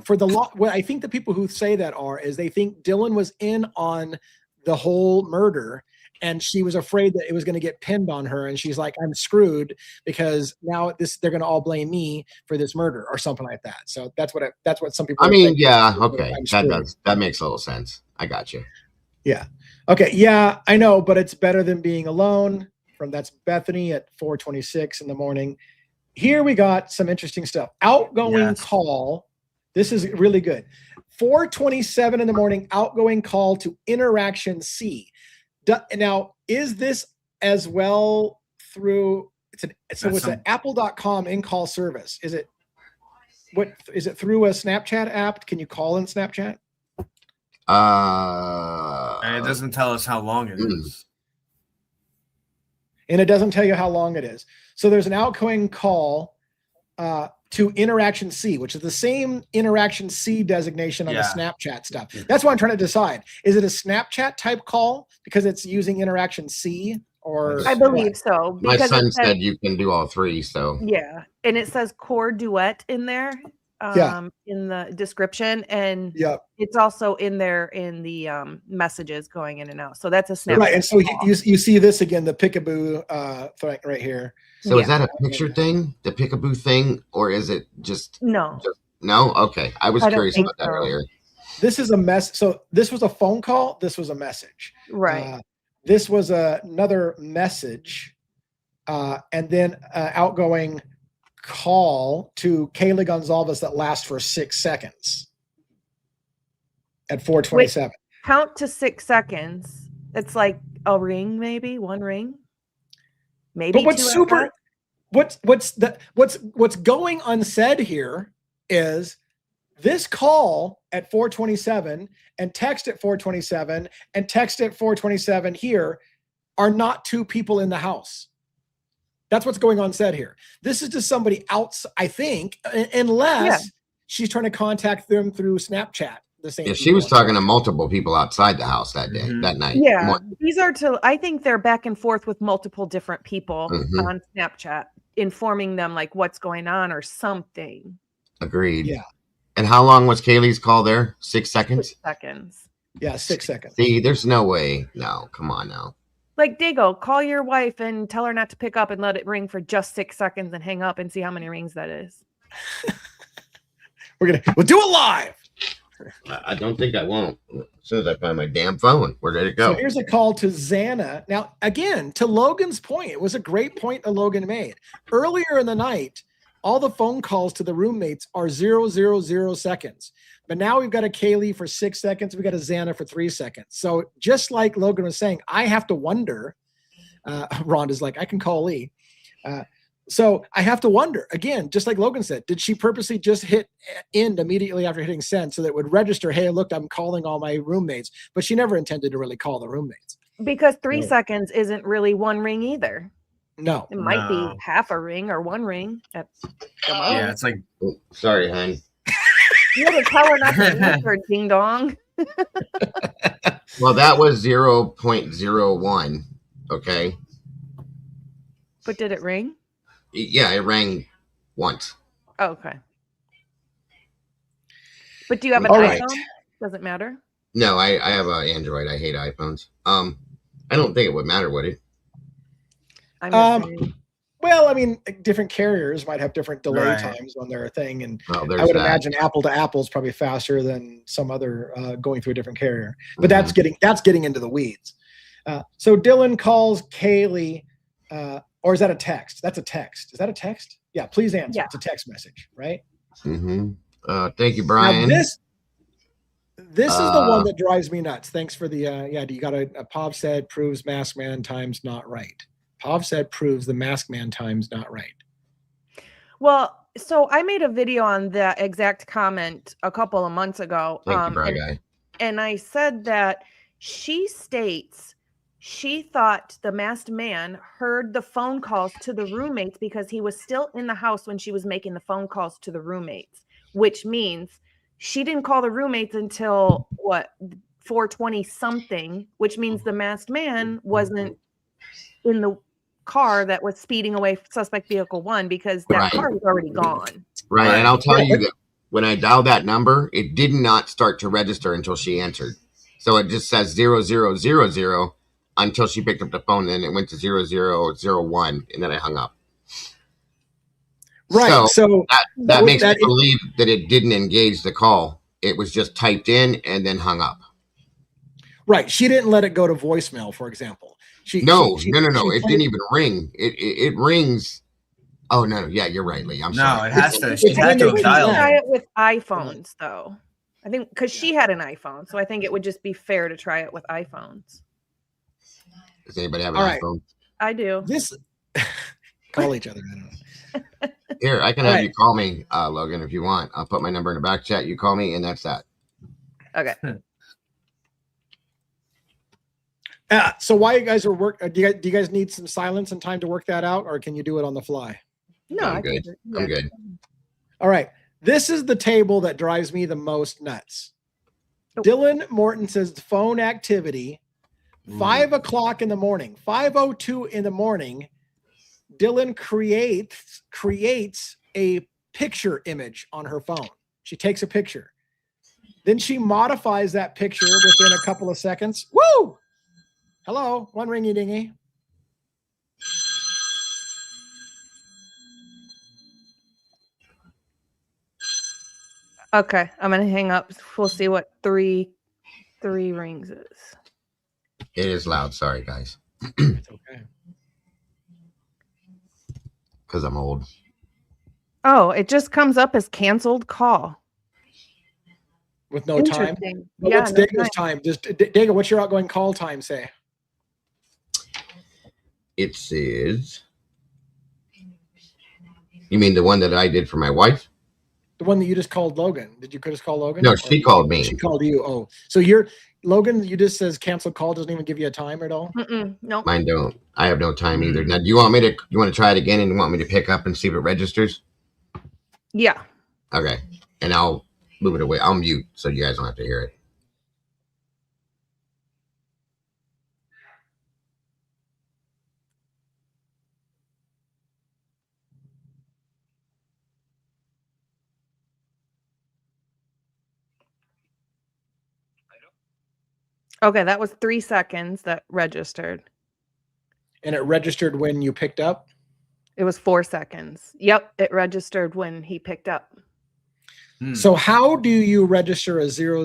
for the law, what I think the people who say that is they think Dylan was in on the whole murder. And she was afraid that it was going to get pinned on her. And she's like, I'm screwed because now they're going to all blame me for this murder or something like that. So that's what some people. I mean, yeah. Okay. That makes a little sense. I got you. Yeah. Okay. Yeah, I know, but it's better than being alone. That's Bethany at 4:26 in the morning. Here we got some interesting stuff. Outgoing call. This is really good. 4:27 in the morning, outgoing call to interaction C. Now, is this as well through it's an apple.com in-call service? Is it through a Snapchat app? Can you call in Snapchat? And it doesn't tell us how long it is. And it doesn't tell you how long it is. So there's an outgoing call to Interaction C, which is the same Interaction C designation on the Snapchat stuff. That's what I'm trying to decide. Is it a Snapchat type call because it's using Interaction C? Or I believe so. My son said you can do all three. So yeah, and it says core duet in there. In the description, and it's also in there in the messages going in and out. So that's a Snapchat. Right, and so you see this again, the Pickaboo thing right here. So is that a picture thing, the Pickaboo thing, or is it just no? No, okay. I was curious about that earlier. This is a mess. So this was a phone call. This was a message. Right. This was another message, and then outgoing call to Kayla Gonzalez that lasts for 6 seconds at 4:27. Count to 6 seconds. It's like a ring, maybe one ring. Maybe. But what's going unsaid here is this call at 4:27 and text at 4:27 and text at 4:27 here are not two people in the house. That's what's going on said here. This is just somebody else, I think, unless she's trying to contact them through Snapchat. The same. Yeah, she was talking to multiple people outside the house that day, that night. Yeah, I think they're back and forth with multiple different people on Snapchat, informing them like what's going on or something. Agreed. Yeah. And how long was Kaylee's call there? 6 seconds? 6 seconds. Yeah, 6 seconds. See, there's no way. No, come on now. Like, Dago, call your wife and tell her not to pick up and let it ring for just 6 seconds and hang up and see how many rings that is. We'll do it live. I don't think I won't. As soon as I find my damn phone, where did it go? So here's a call to Xana. Now, again, to Logan's point, it was a great point that Logan made. Earlier in the night, all the phone calls to the roommates are 000 seconds. But now we've got a Kaylee for 6 seconds. We got a Xana for 3 seconds. So just like Logan was saying, I have to wonder. Rhonda's like, I can call Lee. So I have to wonder, again, just like Logan said, did she purposely just hit end immediately after hitting send so that it would register, hey, look, I'm calling all my roommates, but she never intended to really call the roommates. Because 3 seconds isn't really one ring either. No. It might be half a ring or one ring. At the most. Yeah, it's like... Oh, sorry, hon. You had to tell her not to answer, ding dong. Well, that was 0.01, okay? But did it ring? Yeah, it rang once. Oh, okay. But do you have an All iPhone? right. Does it matter? No, I have an Android. I hate iPhones. I don't think it would matter, would it? I'm just saying. Well, I mean, different carriers might have different delay times on their thing, and I would imagine Apple to Apple is probably faster than some other going through a different carrier. But that's getting into the weeds. So Dylan calls Kaylee, or is that a text? That's a text. Is that a text? Yeah, please answer. Yeah. It's a text message, right? Mm-hmm. Thank you, Brian. Now this is the one that drives me nuts. Thanks for the you got a Pav said proves mask man times not right. Pav said proves the mask man times not right. Well, so I made a video on that exact comment a couple of months ago. Thank you, guy. And I said that she states she thought the masked man heard the phone calls to the roommates because he was still in the house when she was making the phone calls to the roommates, which means she didn't call the roommates until 4:20 something, which means the masked man wasn't in the car that was speeding away suspect vehicle 1 because that car was already gone. Right. And I'll tell you that when I dialed that number, it did not start to register until she answered. So it just says 0000 until she picked up the phone, and it went to 0001, and then I hung up. Right. So that makes me believe that it didn't engage the call. It was just typed in and then hung up. Right. She didn't let it go to voicemail, for example. No. It didn't even ring. It rings. Oh no. Yeah, you're right, Lee. I'm sorry. No, it has to. She had to dial. Try it with iPhones, though. I think because she had an iPhone, so I think it would just be fair to try it with iPhones. Does anybody have an iPhone? I do. Call each other. I don't know. Here, I can have you call me, Logan, if you want. I'll put my number in the back chat. You call me, and that's that. Okay. So while you guys are do you guys need some silence and time to work that out, or can you do it on the fly? No, I'm good. I'm good. All right. This is the table that drives me the most nuts. Dylan Morton says phone activity, 5 o'clock in the morning, 5:02 in the morning. Dylan creates a picture image on her phone. She takes a picture. Then she modifies that picture within a couple of seconds. Woo! Hello, one ringy dingy. Okay, I'm gonna hang up. We'll see what three rings is. It is loud. Sorry, guys. It's okay. Because I'm old. Oh, it just comes up as canceled call. With no time? Well, Yeah, what's Dago's time? Just Dago, what's your outgoing call time say? It says... You mean the one that I did for my wife? The one that you just called Logan. Did you just call Logan? No, she called me. She called you. Oh, so you're Logan. You just says cancel call. Doesn't even give you a time at all. No, mine don't. I have no time either. Now, do you want me to? You want to try it again and want me to pick up and see if it registers? Yeah. Okay, and I'll move it away. I'll mute so you guys don't have to hear it. Okay, that was 3 seconds that registered. And it registered when you picked up? It was 4 seconds. Yep, it registered when he picked up. So how do you register a 000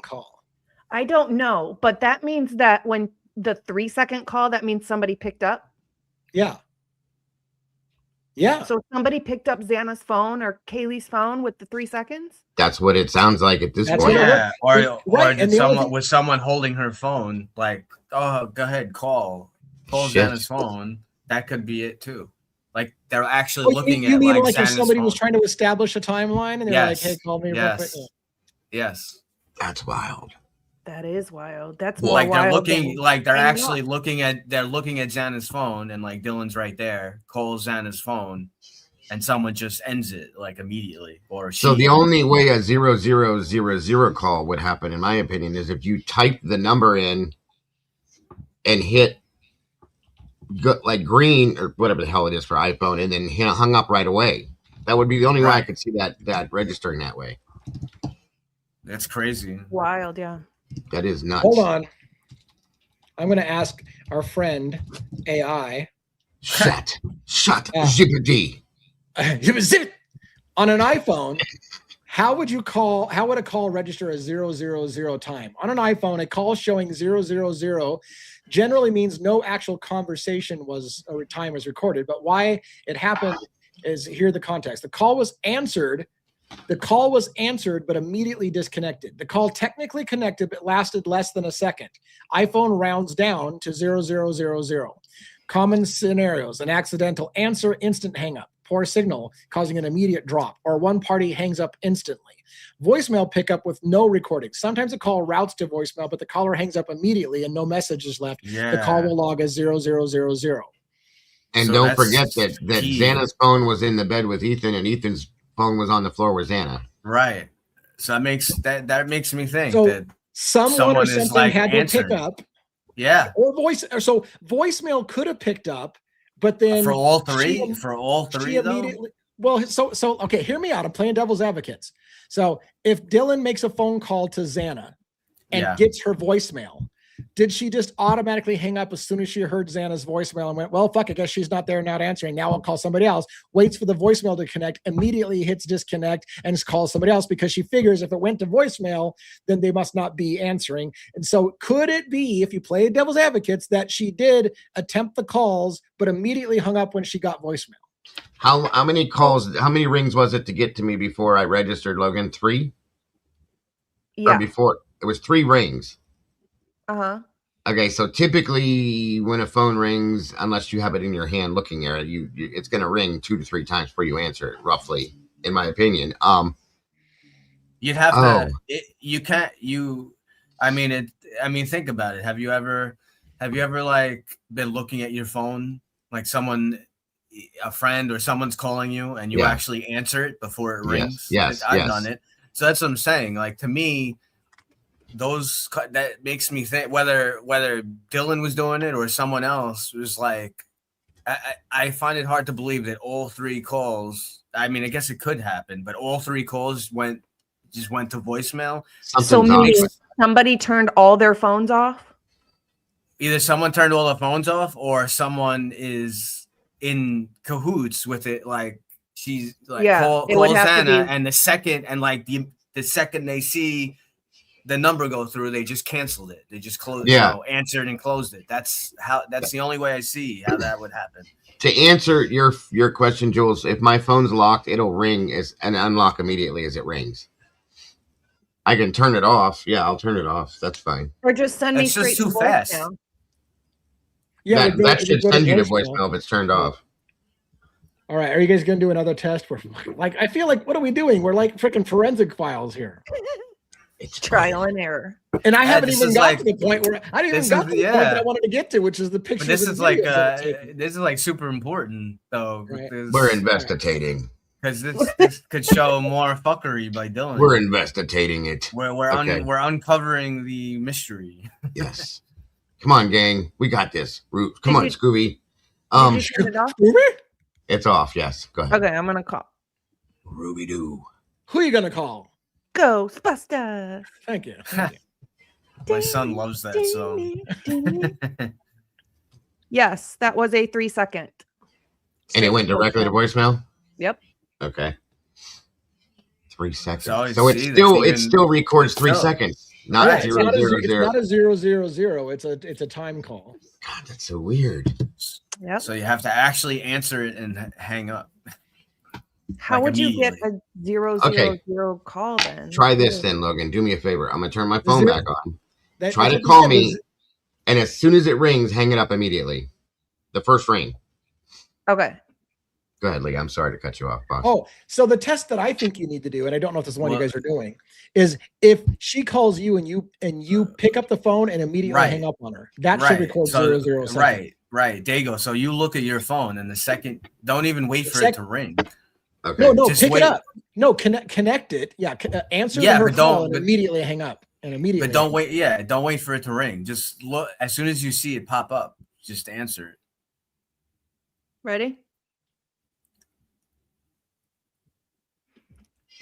call? I don't know, but that means that when the 3-second call, that means somebody picked up. Yeah. Yeah. So somebody picked up Xana's phone or Kaylee's phone with the 3 seconds. That's what it sounds like at this point. Yeah. Or Right, did was someone holding her phone? Like, oh, go ahead, call Xana's phone. That could be it too. Like they're actually looking you at mean like if somebody phone. was trying to establish a timeline and they're like, "Hey, call me real quick." Yes. That's wild. That is wild. That's more like they're wild looking, like they're actually up. looking at Xana's phone, and like Dylan's right there, calls Xana's phone, and someone just ends it like immediately. Or so the only way a 0000 call would happen, in my opinion, is if you type the number in and hit like green or whatever the hell it is for iPhone, and then hung up right away. That would be the only way I could see that registering that way. That's crazy. Wild, yeah. That is nuts. Hold on. I'm going to ask our friend AI. Shut, zippity. On an iPhone, how would a call register a 000 time? On an iPhone, a call showing 000 generally means no actual conversation or time was recorded. But why it happened is here the context. The call was answered, but immediately disconnected. The call technically connected, but lasted less than a second. iPhone rounds down to 0000. Common scenarios: an accidental answer, instant hang up, poor signal causing an immediate drop, or one party hangs up instantly. Voicemail pickup with no recording. Sometimes a call routes to voicemail, but the caller hangs up immediately and no message is left. Yeah. The call will log as 0000. And So don't forget that key. Xana's phone was in the bed with Ethan, and Ethan's phone was on the floor with Xana. Right. So that makes me think So that someone or something like had answering. to pick up. Yeah. Or voicemail could have picked up, but then For all three though. Well, so okay, hear me out. I'm playing devil's advocates. So if Dylan makes a phone call to Xana and gets her voicemail, did she just automatically hang up as soon as she heard Xana's voicemail and went, well, fuck, I guess she's not there, not answering. Now I'll call somebody else, waits for the voicemail to connect, immediately hits disconnect and calls somebody else because she figures if it went to voicemail, then they must not be answering. And so could it be, if you play devil's advocates, that she did attempt the calls, but immediately hung up when she got voicemail? How many calls, how many rings was it to get to me before I registered, Logan? 3? Yeah. Or before? It was 3 rings. Uh-huh. Okay, so typically when a phone rings, unless you have it in your hand looking at it, it's going to ring 2 to 3 times before you answer it, roughly, in my opinion. You'd have to. You can't. Think about it. Have you ever like been looking at your phone, like a friend or someone's calling you, and you actually answer it before it rings? Yes, I've done it. So that's what I'm saying. Like, to me, that makes me think whether Dylan was doing it or someone else was like, I find it hard to believe that all 3 calls. I mean, I guess it could happen, but all 3 calls went to voicemail. So maybe somebody turned all their phones off. Either someone turned all the phones off, or someone is in cahoots with it. Like, she's like, call Xana, and the second they see the number go through, they just canceled it. They just closed, answered and closed it. That's the only way I see how that would happen. To answer your question, Jules, if my phone's locked, it'll ring and unlock immediately as it rings. I can turn it off. Yeah, I'll turn it off. That's fine. Or just send me straight to fast. voicemail. Yeah, that should send you to voicemail if it's turned off. All right, are you guys going to do another test? Like, I feel like, what are we doing? We're like freaking forensic files here. It's trial and error. And I haven't even got to the point where I didn't even got to the point that I wanted to get to, which is the pictures. But this is like super important though. Right. We're investigating. Because this could show more fuckery by Dylan. We're investigating it. We're uncovering the mystery. Yes. Come on, gang. We got this. Come on, Scooby. Did you turn it off? It's off. Yes. Go ahead. Okay, I'm gonna call. Ruby Doo. Who are you gonna call? Ghostbusters. Thank you. My son loves that song. Yes, that was a 3-second. And it went directly to voicemail? Yep. Okay. 3 seconds. So it still records 3 seconds, not Yeah, 0, 0, 0. It's not a 0, 0, 0. It's a time call. God, that's so weird. Yep. So you have to actually answer it and hang up. How would you get a 0, 0, 0 call then? Try this then, Logan. Do me a favor. I'm gonna turn my phone back on. Try to call me, and as soon as it rings, hang it up immediately. The first ring. Okay. Go ahead, Lee. I'm sorry to cut you off, boss. Oh, so the test that I think you need to do, and I don't know if this is one you guys are doing, is if she calls you and you pick up the phone and immediately hang up on her. That should record 0, 0 seconds. Right. There you go. So you look at your phone, and the second, don't even wait for it to ring. Okay. No, pick it up. No, connect it. Yeah, answer her call and immediately hang up. But don't wait. Yeah, don't wait for it to ring. Just look as soon as you see it pop up. Just answer it. Ready?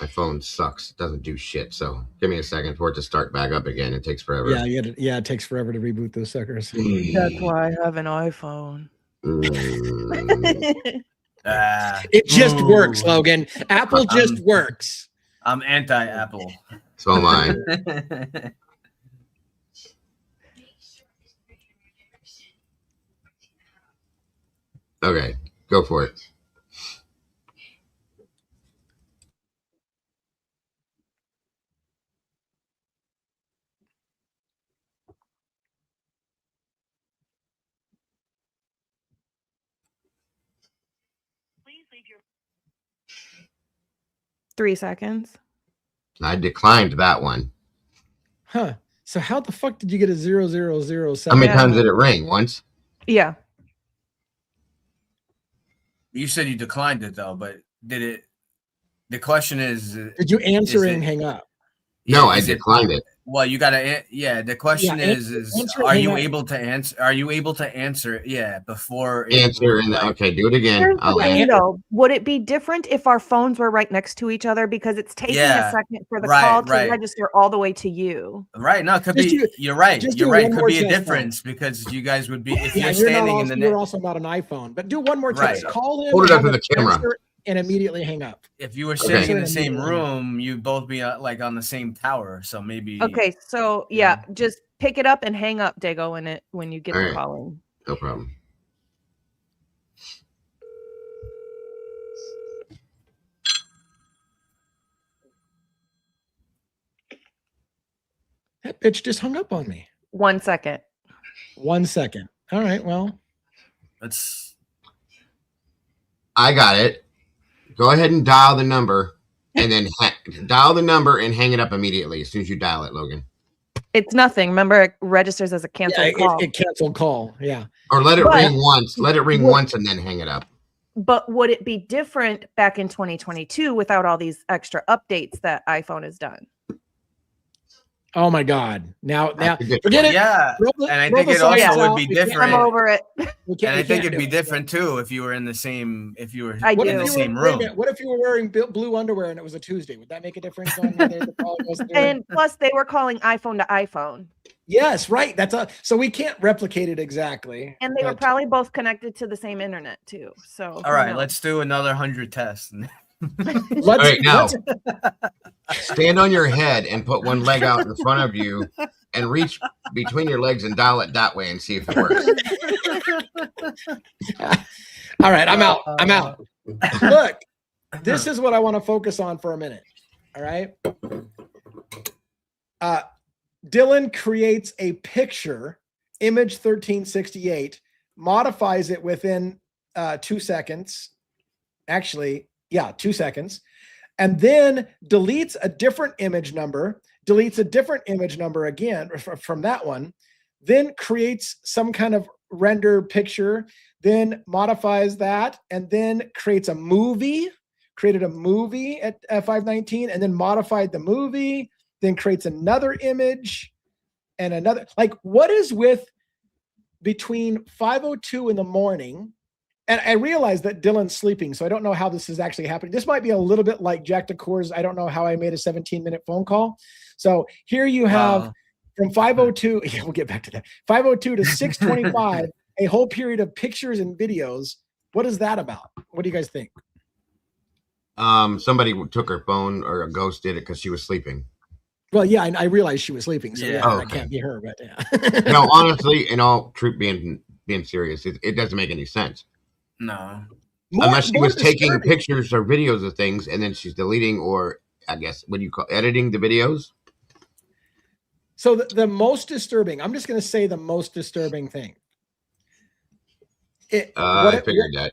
My phone sucks. It doesn't do shit. So give me a second for it to start back up again. It takes forever. Yeah, it takes forever to reboot those suckers. That's why I have an iPhone. It just works, Logan. Apple just works. I'm anti-Apple. So am I. Okay, go for it. Please leave your 3 seconds. I declined that one. Huh. So how the fuck did you get a 0, 0, 0 How many times did it ring? Once? Yeah. You said you declined it though, but did it? The question is, did you answer and hang up? No, I declined it. Well, you gotta. Yeah, the question is, are you able to answer? Are you able to answer? Yeah, before answer and okay, do it again. Would it be different if our phones were right next to each other because it's taking a second for the call to register all the way to you? Right. No, it could be. You're right. You're right. Could be a difference because you guys would be if you're standing in the. You're also not an iPhone, but do one more test. Call him. Hold it up to the camera. And immediately hang up. If you were sitting in the same room, you'd both be like on the same tower. So maybe. Okay, so just pick it up and hang up, Dago, when you get the call in. No problem. That bitch just hung up on me. 1 second. 1 second. All right. Well, I got it. Go ahead and dial the number, and then dial the number and hang it up immediately as soon as you dial it, Logan. It's nothing. Remember, it registers as a canceled call. It canceled call. Yeah. Or let it ring once. Let it ring once and then hang it up. But would it be different back in 2022 without all these extra updates that iPhone has done? Oh my God! Now, forget it. Yeah, and I think it also would be different. I'm over it. And I think it'd be different too if you were in the same. If you were in the same room. What if you were wearing blue underwear and it was a Tuesday? Would that make a difference on whether the call goes through? And plus, they were calling iPhone to iPhone. Yes, right. So we can't replicate it exactly. And they were probably both connected to the same internet too. So all right, let's do another 100 tests. All right, now stand on your head and put one leg out in front of you and reach between your legs and dial it that way and see if it works. All right, I'm out. Look, this is what I want to focus on for a minute. All right. Dylan creates a picture, image 1368, modifies it within 2 seconds. Actually, 2 seconds, and then deletes a different image number, again from that one, then creates some kind of render picture, then modifies that, and then created a movie at 519, and then modified the movie, then creates another image and another. Like, what is with between 5:02 in the morning? And I realize that Dylan's sleeping, so I don't know how this is actually happening. This might be a little bit like Jack DeCour's I don't know how I made a 17-minute phone call. So here you have from 5:02, we'll get back to that, 5:02 to 6:25, a whole period of pictures and videos. What is that about? What do you guys think? Somebody took her phone, or a ghost did it because she was sleeping. Well, yeah, I realized she was sleeping, so yeah, Oh, that can't be her. But yeah. No, honestly, in all truth, being serious, it doesn't make any sense. No. Unless she was taking disturbing. pictures or videos of things, and then she's deleting, or I guess what do you call editing the videos? So the most disturbing, I'm just going to say the most disturbing thing. I figured that.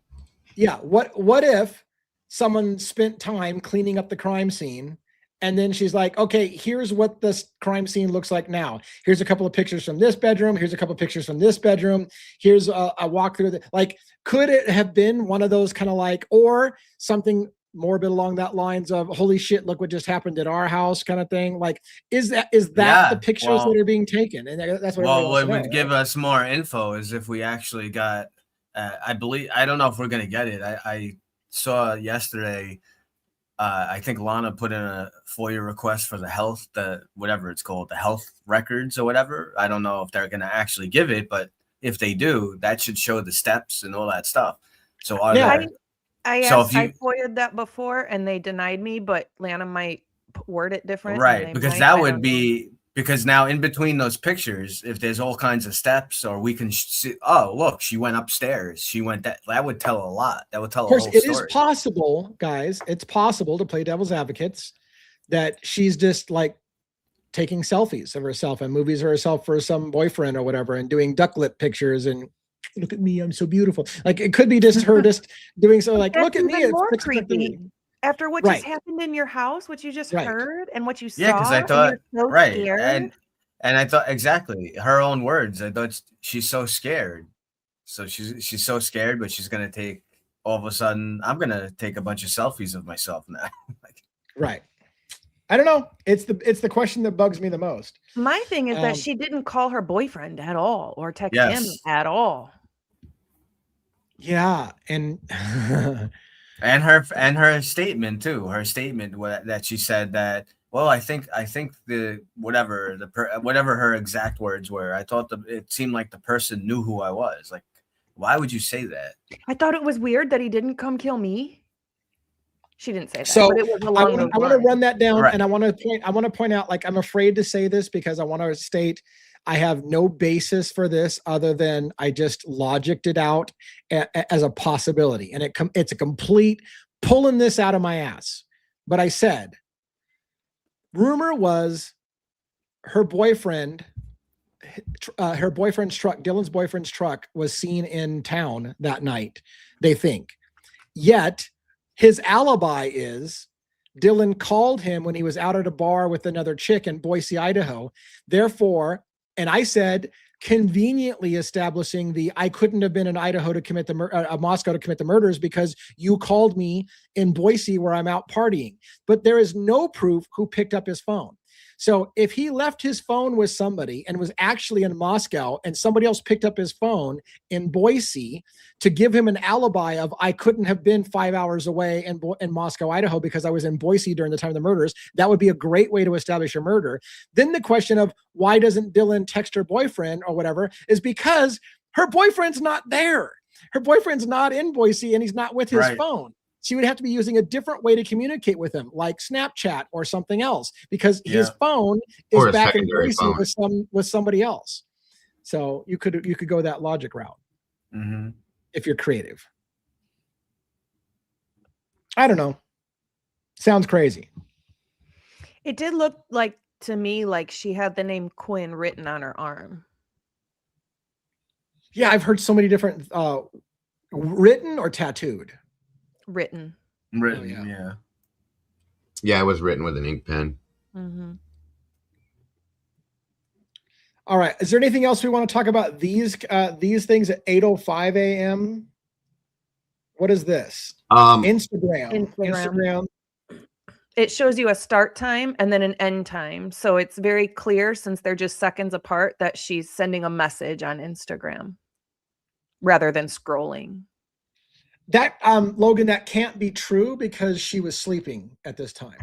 Yeah. What if someone spent time cleaning up the crime scene, and then she's like, okay, here's what this crime scene looks like now. Here's a couple of pictures from this bedroom. Here's a couple of pictures from this bedroom. Here's a walkthrough. Like, could it have been one of those kind of like, or something morbid along that lines of, holy shit, look what just happened at our house kind of thing? Like, is that the pictures that are being taken? And that's what. Well, what would give us more info is if we actually got. I don't know if we're gonna get it. I saw yesterday. I think Lana put in a FOIA request for the health, whatever it's called, the health records or whatever. I don't know if they're going to actually give it, but if they do, that should show the steps and all that stuff. So I FOIA'd that before and they denied me, but Lana might word it different. Right, because that would be, because now in between those pictures, if there's all kinds of steps, or we can see, oh, look, she went upstairs. She went that would tell a lot. That would tell a whole story. Of course, it is possible, guys. It's possible to play devil's advocates that she's just like taking selfies of herself and movies of herself for some boyfriend or whatever, and doing duck lip pictures and look at me, I'm so beautiful. Like, it could be just her just doing so, like, look at me. It's more creepy. After what just happened in your house, what you just heard and what you saw. Yeah, because I thought, so scared. And I thought, exactly, her own words. I thought she's so scared. So she's so scared, but she's gonna take, all of a sudden, I'm gonna take a bunch of selfies of myself now. Right. I don't know. It's the question that bugs me the most. My thing is that she didn't call her boyfriend at all or text him at all. Yeah, and and her statement too. Her statement that she said that, well, I think the whatever her exact words were, I thought it seemed like the person knew who I was. Like, why would you say that? I thought it was weird that he didn't come kill me. She didn't say that. So but it was I want to run that down, and I want to point out, like, I'm afraid to say this because I want to state I have no basis for this other than I just logicked it out as a possibility, and it's a complete pulling this out of my ass. But I said, rumor was her boyfriend's truck, Dylan's boyfriend's truck, was seen in town that night, they think. Yet his alibi is Dylan called him when he was out at a bar with another chick in Boise, Idaho. Therefore, and I said, conveniently establishing I couldn't have been in Idaho to commit Moscow to commit the murders because you called me in Boise where I'm out partying. But there is no proof who picked up his phone. So if he left his phone with somebody and was actually in Moscow and somebody else picked up his phone in Boise to give him an alibi of, I couldn't have been 5 hours away in Moscow, Idaho, because I was in Boise during the time of the murders, that would be a great way to establish a murder. Then the question of why doesn't Dylan text her boyfriend or whatever is because her boyfriend's not there. Her boyfriend's not in Boise and he's not with his phone. She would have to be using a different way to communicate with him, like Snapchat or something else, because his phone is back in Boise with somebody else. So you could go that logic route if you're creative. I don't know. Sounds crazy. It did look like to me like she had the name Quinn written on her arm. Yeah, I've heard so many different written or tattooed. Written, yeah. Yeah, it was written with an ink pen. All right. Is there anything else we want to talk about these things at 8:05 a.m.? What is this? Instagram. It shows you a start time and then an end time. So it's very clear, since they're just seconds apart, that she's sending a message on Instagram rather than scrolling. That Logan, that can't be true because she was sleeping at this time.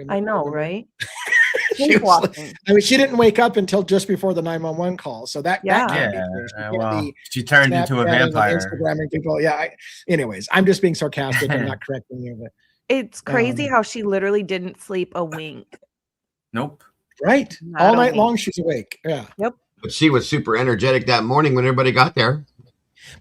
I know, right? She didn't wake up until just before the 911 call, so that can't be true. She turned into a vampire. Instagramming people. Yeah. Anyways, I'm just being sarcastic. I'm not correcting you, but It's crazy how she literally didn't sleep a wink. Nope. Right. Not All a night wink. long she's awake. Yeah. Yep. But she was super energetic that morning when everybody got there.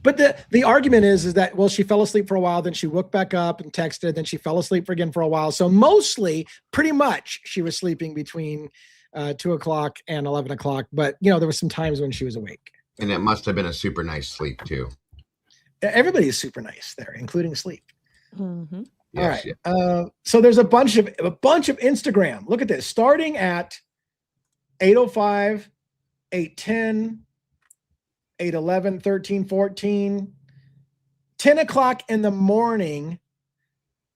But the argument is that, well, she fell asleep for a while, then she woke back up and texted, then she fell asleep again for a while. So mostly, pretty much, she was sleeping between 2 o'clock and 11 o'clock. But, there were some times when she was awake. And it must have been a super nice sleep, too. Everybody is super nice there, including sleep. Mm-hmm. Yes, all right. Yeah. So there's a bunch of Instagram. Look at this. Starting at 8:05, 8:10, 8:11, 13, 14, 10 o'clock in the morning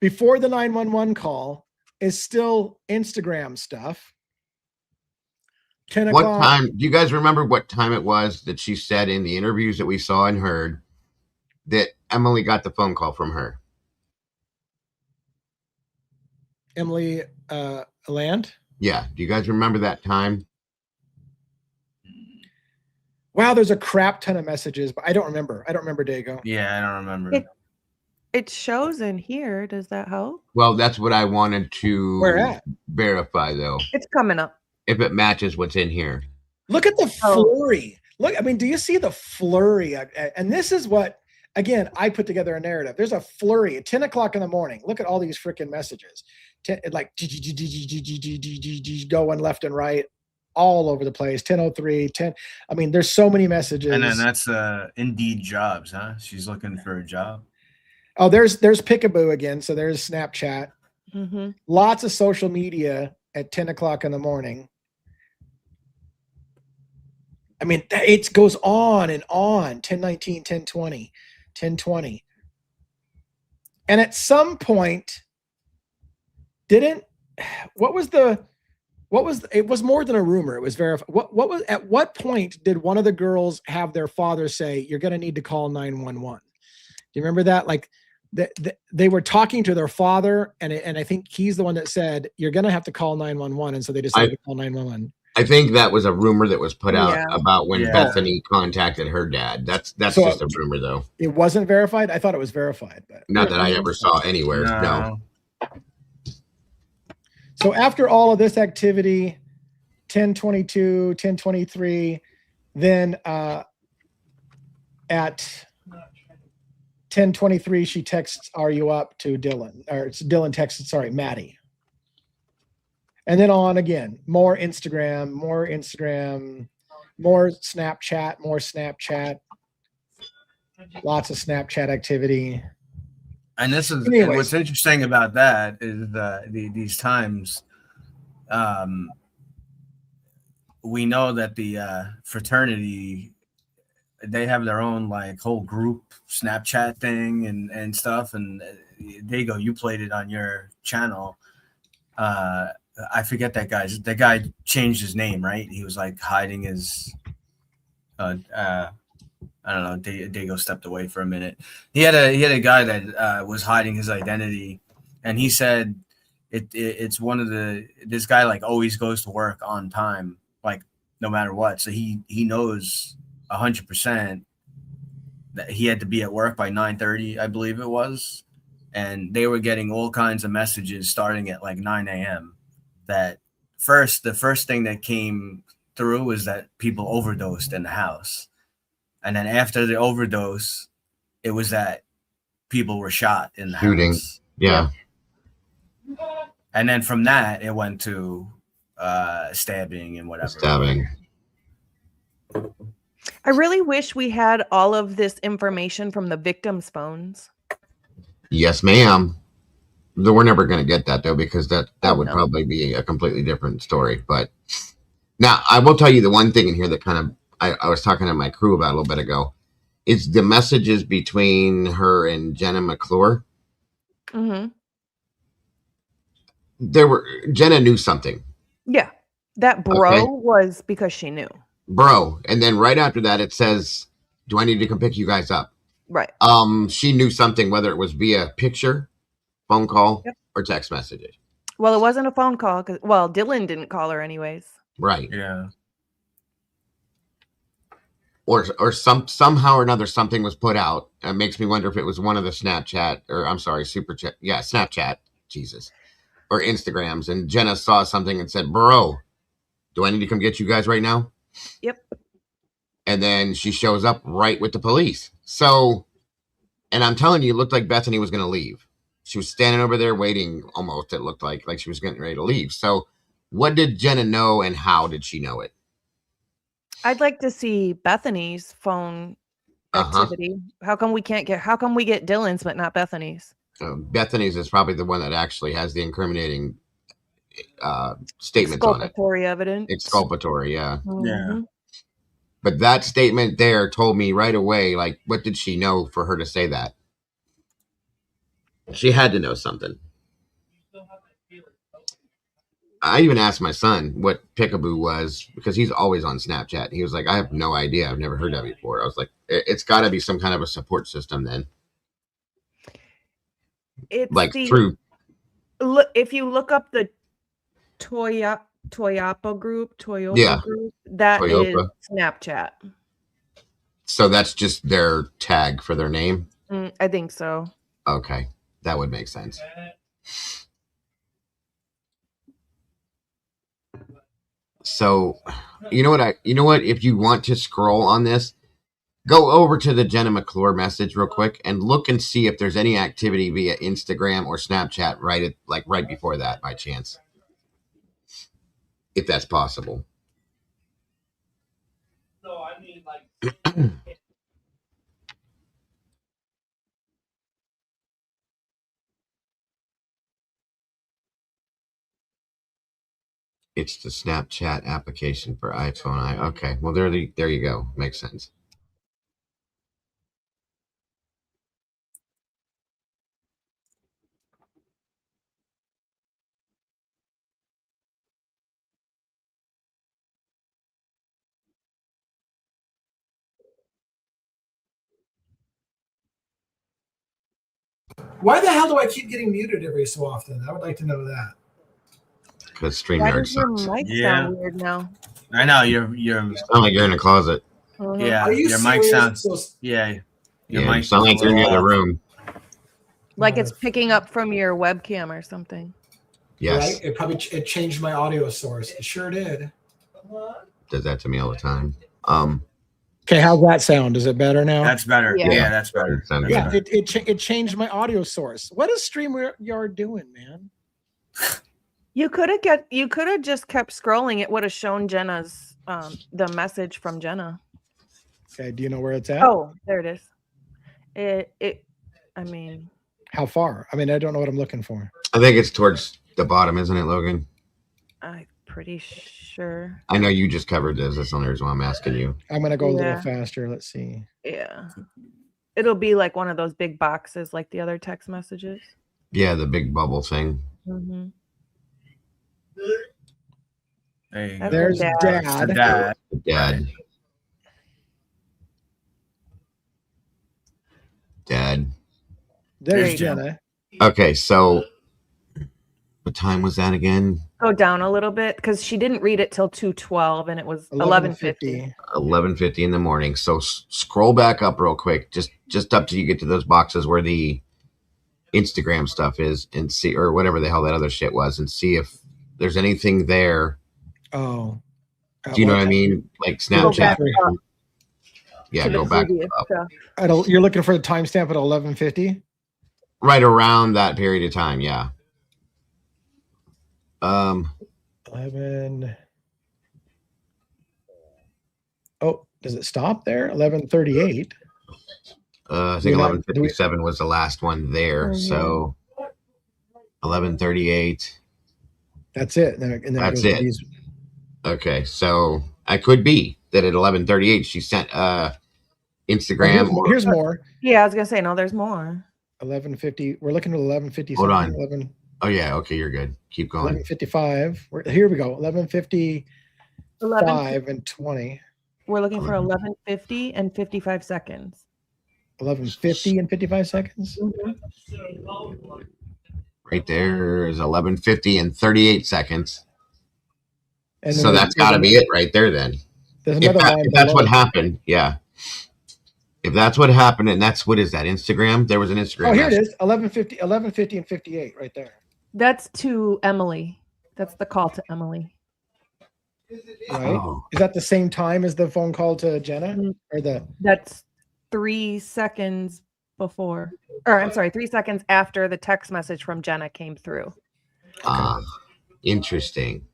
before the 911 call is still Instagram stuff. 10 o'clock. What time? Do you guys remember what time it was that she said in the interviews that we saw and heard that Emily got the phone call from her? Emily Land? Yeah. Do you guys remember that time? Wow, there's a crap ton of messages, but I don't remember. Dago. Yeah, I don't remember. It shows in here. Does that help? Well, that's what I wanted to verify, though. It's coming up. If it matches what's in here. Look at the flurry. Look, I mean, do you see the flurry? And this is what, again, I put together a narrative. There's a flurry at 10 o'clock in the morning. Look at all these freaking messages. Like going left and right. All over the place. 10:03, 10. I mean, there's so many messages. And then that's Indeed jobs, huh? She's looking for a job. Oh, there's Pickaboo again. So there's Snapchat. Mm-hmm. Lots of social media at 10 o'clock in the morning. I mean, it goes on and on. 10:19, 10:20, 10:20. And at some point, it was more than a rumor. It was verified. At what point did one of the girls have their father say, you're going to need to call 911? Do you remember that? Like they were talking to their father and I think he's the one that said, you're going to have to call 911. And so they decided to call 911. I think that was a rumor that was put out about when Bethany contacted her dad. That's so, just a rumor though. It wasn't verified. I thought it was verified, but not that I ever saw anywhere. No. So after all of this activity, 10:22, 10:23, then at 10:23, she texts, "Are you up?" to Dylan, or Dylan texts, Maddie. And then on again, more Instagram, more Snapchat, lots of Snapchat activity. And this is what's interesting about that is these times, we know that the fraternity, they have their own like whole group Snapchat thing and stuff. And you played it on your channel. I forget that guy changed his name, right? He was like hiding his, I don't know. Dago stepped away for a minute. He had a guy that was hiding his identity, and he said it's one of this guy like always goes to work on time, like no matter what. So he knows 100% that he had to be at work by 9:30, I believe it was, and they were getting all kinds of messages starting at like 9 a.m. That the first thing that came through was that people overdosed in the house. And then after the overdose, it was that people were shot in the house. Yeah. And then from that, it went to stabbing and whatever. Stabbing. I really wish we had all of this information from the victims' phones. Yes, ma'am. We're never going to get that, though, because that would probably be a completely different story. But now I will tell you the one thing in here that kind of I was talking to my crew about a little bit ago. It's the messages between her and Jenna McClure. Mm-hmm. Jenna knew something. Yeah. That was because she knew. Bro. And then right after that, it says, do I need to come pick you guys up? Right. She knew something, whether it was via picture, phone call, or text messages. Well, it wasn't a phone call because, Dylan didn't call her anyways. Right. Yeah. Or somehow or another something was put out. It makes me wonder if it was one of the Snapchat or Super Chat. Yeah, Snapchat Jesus, or Instagrams, and Jenna saw something and said, "Bro, do I need to come get you guys right now?" Yep. And then she shows up right with the police. So, and I'm telling you, it looked like Bethany was going to leave. She was standing over there waiting almost. It looked like she was getting ready to leave. So what did Jenna know and how did she know it? I'd like to see Bethany's phone activity. How come we get Dylan's but not Bethany's? Bethany's is probably the one that actually has the incriminating statements on it. Exculpatory evidence. Exculpatory, yeah. Mm-hmm. Yeah. But that statement there told me right away, like, what did she know for her to say that? She had to know something. I even asked my son what Peekaboo was because he's always on Snapchat. He was like, I have no idea. I've never heard that before. I was like, it's got to be some kind of a support system then. It's like through. Look, if you look up the Toyota group, that is Snapchat. So that's just their tag for their name? I think so. Okay. That would make sense. So, you know what? If you want to scroll on this, go over to the Jenna McClure message real quick and look and see if there's any activity via Instagram or Snapchat right before that by chance. If that's possible. No, I mean like it's the Snapchat application for iPhone. Okay, well there you go. Makes sense. Why the hell do I keep getting muted every so often? I would like to know that. Because StreamYard sucks. Your mic sound weird now? I know you're sound like you're in a closet. Yeah, your mic sounds. Your mic sound like you're in the other room. Like it's picking up from your webcam or something. Yes. Right? It changed my audio source. It sure did. Does that to me all the time. Okay, how's that sound? Is it better now? That's better. Yeah, that's better. Yeah, it changed my audio source. What is StreamYard doing, man? You could have just kept scrolling. It would have shown Jenna's the message from Jenna. Okay, do you know where it's at? Oh, there it is. I mean, how far? I mean, I don't know what I'm looking for. I think it's towards the bottom, isn't it, Logan? I'm pretty sure. I know you just covered this. That's the only reason why I'm asking you. I'm gonna go a little faster. Let's see. Yeah, it'll be like one of those big boxes, like the other text messages. Yeah, the big bubble thing. Mm-hmm. There's Dad. There's Jenna. Okay, so what time was that again? Go down a little bit because she didn't read it till 2:12 and it was 11:50. 11:50 in the morning. So scroll back up real quick, just up till you get to those boxes where the Instagram stuff is, and see, or whatever the hell that other shit was, and see if there's anything there. Oh, do you know what I mean? Like Snapchat. Yeah, go back up. You're looking for the timestamp at 11:50. Right around that period of time, yeah. 11. Oh, does it stop there? 11:38. I think 11:57 was the last one there. So 11:38. That's it. And then that's it. Okay, so I could be that at 11:38 she sent Instagram. Here's more. Yeah, I was gonna say no. There's more. 11:50. We're looking at 11:57. Hold on. 11. Oh yeah. Okay, you're good. Keep going. 11:55. Here we go. 11:55 and 20. We're looking for 11:50 and 55 seconds. 11:50 and 55 seconds. Mm-hmm. Right there is 11:50 and 38 seconds. And so that's got to be it right there then. If that's what happened, yeah. If that's what happened, and that's what is that Instagram? There was an Instagram. Oh, here it is. 11:50 and 58 right there. That's to Emily. That's the call to Emily. Right? Oh. Is that the same time as the phone call to Jenna? Or That's 3 seconds before, or I'm sorry, 3 seconds after the text message from Jenna came through. Interesting.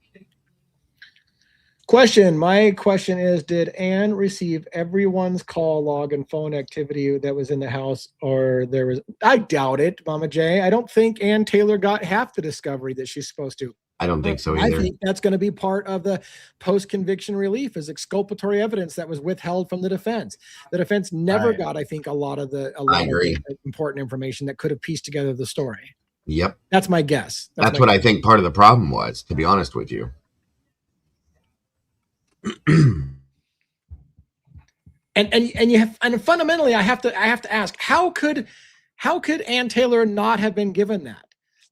My question is, did Anne receive everyone's call log and phone activity that was in the house, or there was? I doubt it, Mama J. I don't think Ann Taylor got half the discovery that she's supposed to. I don't think so either. I think that's going to be part of the post-conviction relief, is exculpatory evidence that was withheld from the defense. The defense never got, I think, a lot of the important information that could have pieced together the story. Yep. That's my guess. That's what I think part of the problem was, to be honest with you. and fundamentally, I have to ask, how could Ann Taylor not have been given that?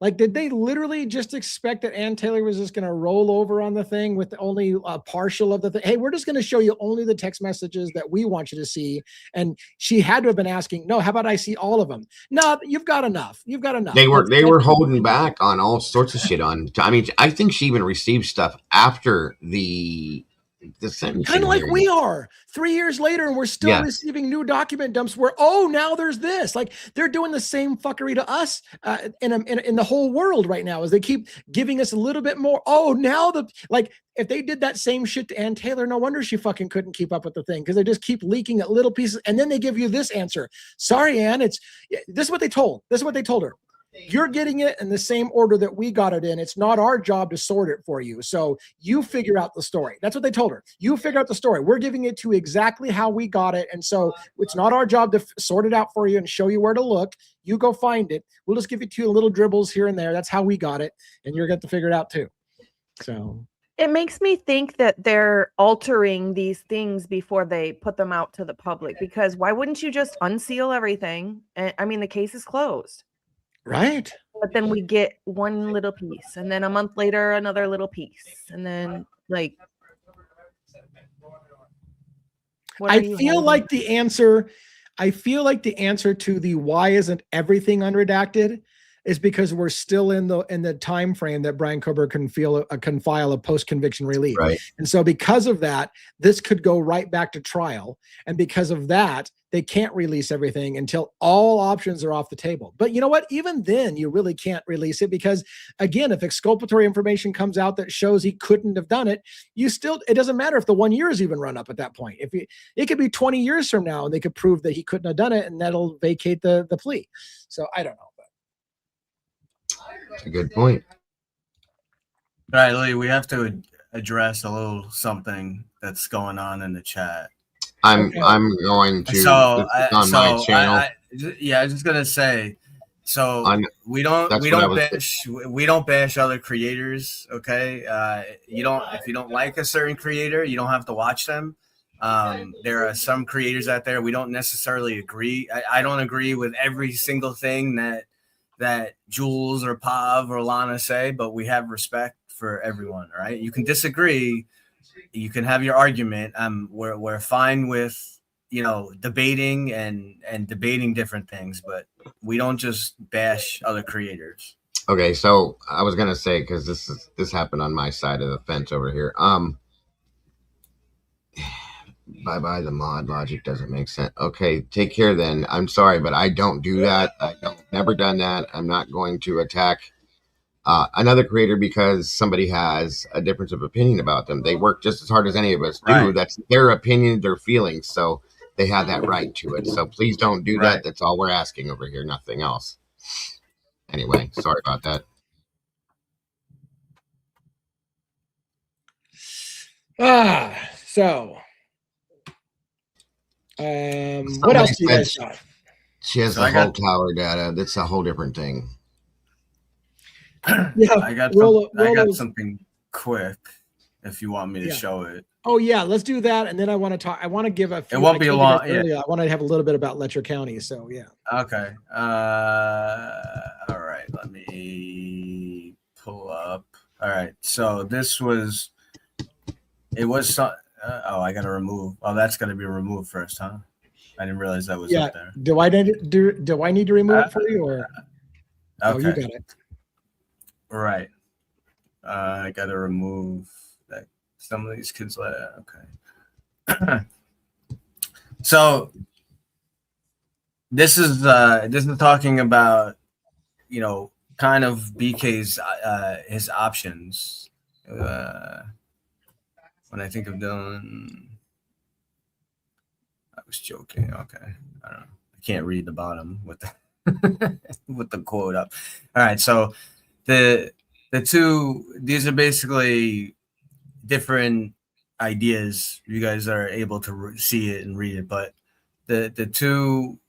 Like, did they literally just expect that Ann Taylor was just going to roll over on the thing with only a partial of the thing? Hey, we're just going to show you only the text messages that we want you to see. And she had to have been asking, no, how about I see all of them? No, you've got enough. You've got enough. They were holding back on all sorts of shit on. I mean, I think she even received stuff after the sentencing. Kind of like we are 3 years later, and we're still receiving new document dumps where, now there's this. Like, they're doing the same fuckery to us in the whole world right now, as they keep giving us a little bit more. Now if they did that same shit to Ann Taylor, no wonder she fucking couldn't keep up with the thing, because they just keep leaking at little pieces, and then they give you this answer. Sorry, Ann, this is what they told. This is what they told her. You're getting it in the same order that we got it in. It's not our job to sort it for you. So you figure out the story. That's what they told her. You figure out the story. We're giving it to exactly how we got it. And so it's not our job to sort it out for you and show you where to look. You go find it. We'll just give it to you little dribbles here and there. That's how we got it. And you're going to figure it out too. So it makes me think that they're altering these things before they put them out to the public, because why wouldn't you just unseal everything? And I mean, the case is closed. Right. But then we get one little piece, and then a month later, another little piece. And then I feel like the answer to the why isn't everything unredacted is because we're still in the time frame that Brian Kober can file a post-conviction relief. Right. And so because of that, this could go right back to trial. And because of that, they can't release everything until all options are off the table. But you know what? Even then, you really can't release it, because again, if exculpatory information comes out that shows he couldn't have done it, it doesn't matter if the 1 year is even run up at that point. It could be 20 years from now, and they could prove that he couldn't have done it, and that'll vacate the plea. So I don't know. That's a good point. All right, Lee, we have to address a little something that's going on in the chat. I'm going to on my channel. I was just gonna say, we don't bash other creators. Okay, if you don't like a certain creator, you don't have to watch them. There are some creators out there we don't necessarily agree. I don't agree with every single thing that Jules or Pav or Lana say, but we have respect for everyone. All right, you can disagree, you can have your argument. We're fine with debating and debating different things, but we don't just bash other creators. Okay, so I was gonna say, because this happened on my side of the fence over here. Bye, the mod logic doesn't make sense. Okay, take care then. I'm sorry, but I don't do that. Never done that. I'm not going to attack another creator because somebody has a difference of opinion about them. They work just as hard as any of us do. Right. That's their opinion, their feelings. So they have that right to it. So please don't do that. That's all we're asking over here. Nothing else. Anyway, sorry about that. So what else do you guys got? She has the whole tower data. That's a whole different thing. Yeah, I got something quick if you want me to show it. Oh yeah, let's do that. And then I want to talk. I want to give a few. It won't be a long. I want to have a little bit about Letcher County. So yeah. Okay. All right. Let me pull up. All right. So this was. It was. I got to remove. Oh, that's got to be removed first, huh? I didn't realize that was up there. Do I need to remove it for you, or? Okay. Oh, you got it. Right. I got to remove that. Some of these kids let it. Okay. So this is talking about, you know, kind of BK's his options. When I think of Dylan, I was joking. Okay, I don't know. I can't read the bottom with the with the quote up. All right, so the two, these are basically different ideas. You guys are able to see it and read it, but the two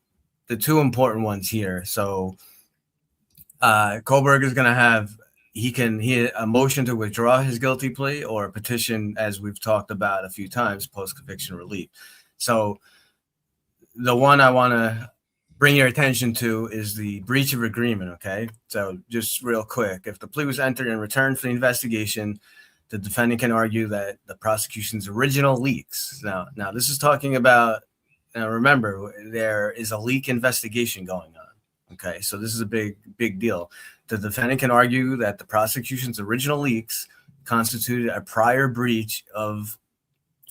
important ones here. So Kohlberg is going to have a motion to withdraw his guilty plea or a petition, as we've talked about a few times, post-conviction relief. So the one I want to bring your attention to is the breach of agreement, okay? So just real quick, if the plea was entered in return for the investigation, the defendant can argue that the prosecution's original leaks. Now this is talking about, now remember, there is a leak investigation going on, okay? So this is a big deal. The defendant can argue that the prosecution's original leaks constituted a prior breach of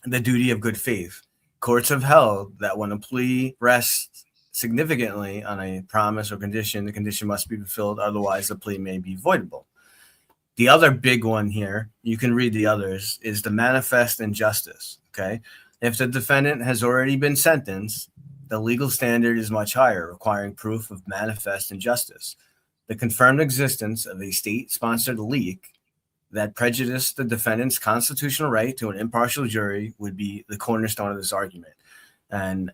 the duty of good faith. Courts have held that when a plea rests significantly on a promise or condition, the condition must be fulfilled, otherwise the plea may be voidable. The other big one here, you can read the others, is the manifest injustice, okay? If the defendant has already been sentenced, the legal standard is much higher, requiring proof of manifest injustice. The confirmed existence of a state-sponsored leak that prejudiced the defendant's constitutional right to an impartial jury would be the cornerstone of this argument. And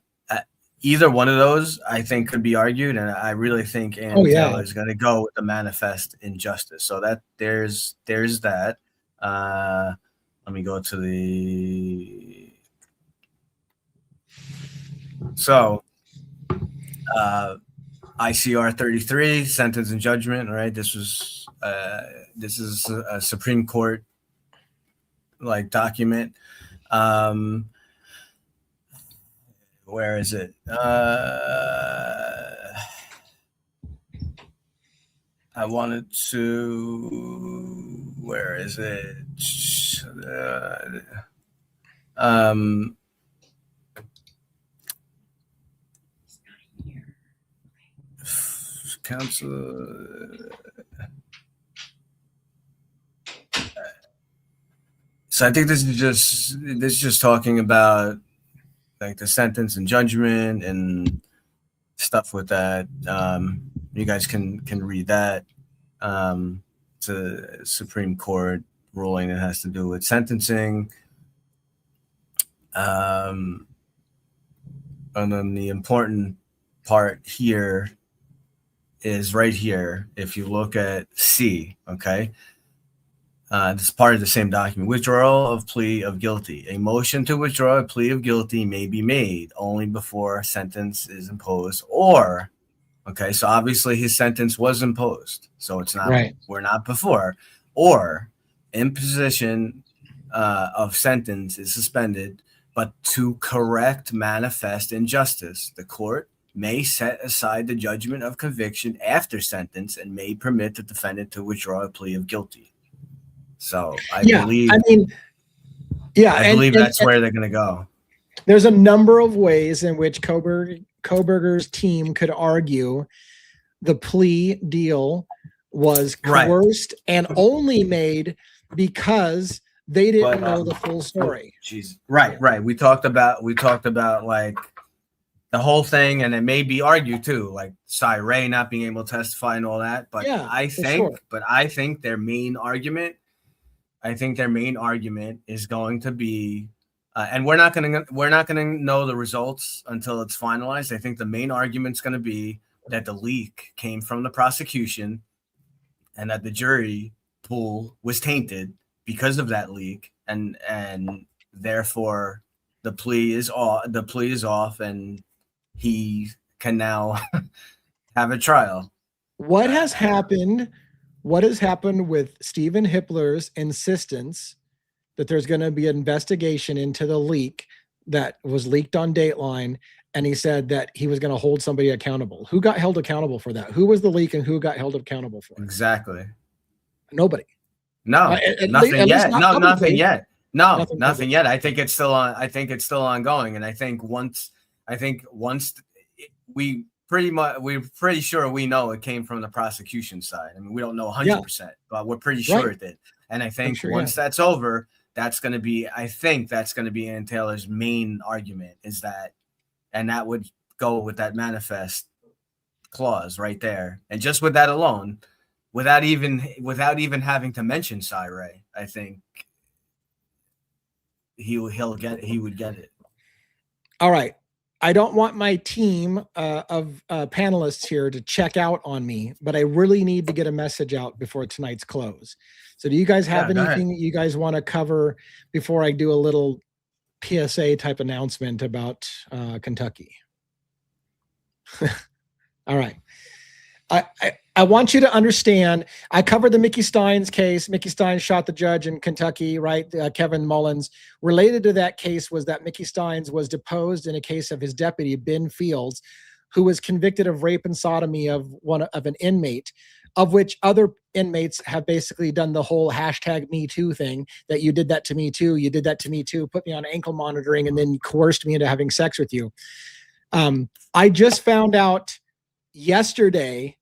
either one of those, I think, could be argued, and I really think Taylor is going to go with the manifest injustice. So that there's that. Let me go to the. So, ICR 33, sentence and judgment. Right, this is a Supreme Court document. Where is it? I wanted to. Where is it? Counsel. So I think this is just talking about the sentence and judgment and stuff with that. You guys can read that. It's a Supreme Court ruling that has to do with sentencing. And then the important part here is right here. If you look at C, okay? This is part of the same document. Withdrawal of plea of guilty. A motion to withdraw a plea of guilty may be made only before sentence is imposed, or, okay, so obviously his sentence was imposed, so it's not, right. We're not before, or imposition of sentence is suspended, but to correct manifest injustice, the court may set aside the judgment of conviction after sentence and may permit the defendant to withdraw a plea of guilty. So I believe that's where they're going to go. There's a number of ways in which Kohlberger's team could argue the plea deal was coerced and only made because they didn't know the full story. Right. We talked about the whole thing, and it may be argued too, Ray not being able to testify and all that. But I think their main argument. Is going to be, and we're not going to know the results until it's finalized. I think the main argument is going to be that the leak came from the prosecution, and that the jury pool was tainted because of that leak, and therefore the plea is off, and he can now have a trial. What has happened with Stephen Hippler's insistence that there's going to be an investigation into the leak that was leaked on Dateline, and he said that he was going to hold somebody accountable? Who got held accountable for that? Who was the leak and who got held accountable for it? Exactly. Nobody. No, nothing yet. No, nothing yet. No, nothing yet. I think it's still on. I think it's still ongoing, and I think once we're pretty sure we know it came from the prosecution side. I mean, we don't know 100%, but we're pretty sure it did. And I think once that's over, I think that's going to be Ann Taylor's main argument is that, and that would go with that manifest clause right there. And just with that alone, without even having to mention Cy-Ray, I think he would get it. All right. I don't want my team of panelists here to check out on me, but I really need to get a message out before tonight's close. So do you guys have anything that you guys want to cover before I do a little PSA type announcement about Kentucky? All right. I want you to understand, I covered the Mickey Stines case. Mickey Stines shot the judge in Kentucky, right? Kevin Mullins. Related to that case was that Mickey Stines was deposed in a case of his deputy, Ben Fields, who was convicted of rape and sodomy of an inmate, of which other inmates have basically done the whole #MeToo thing, that you did that to me too, you did that to me too, put me on ankle monitoring, and then coerced me into having sex with you. I just found out yesterday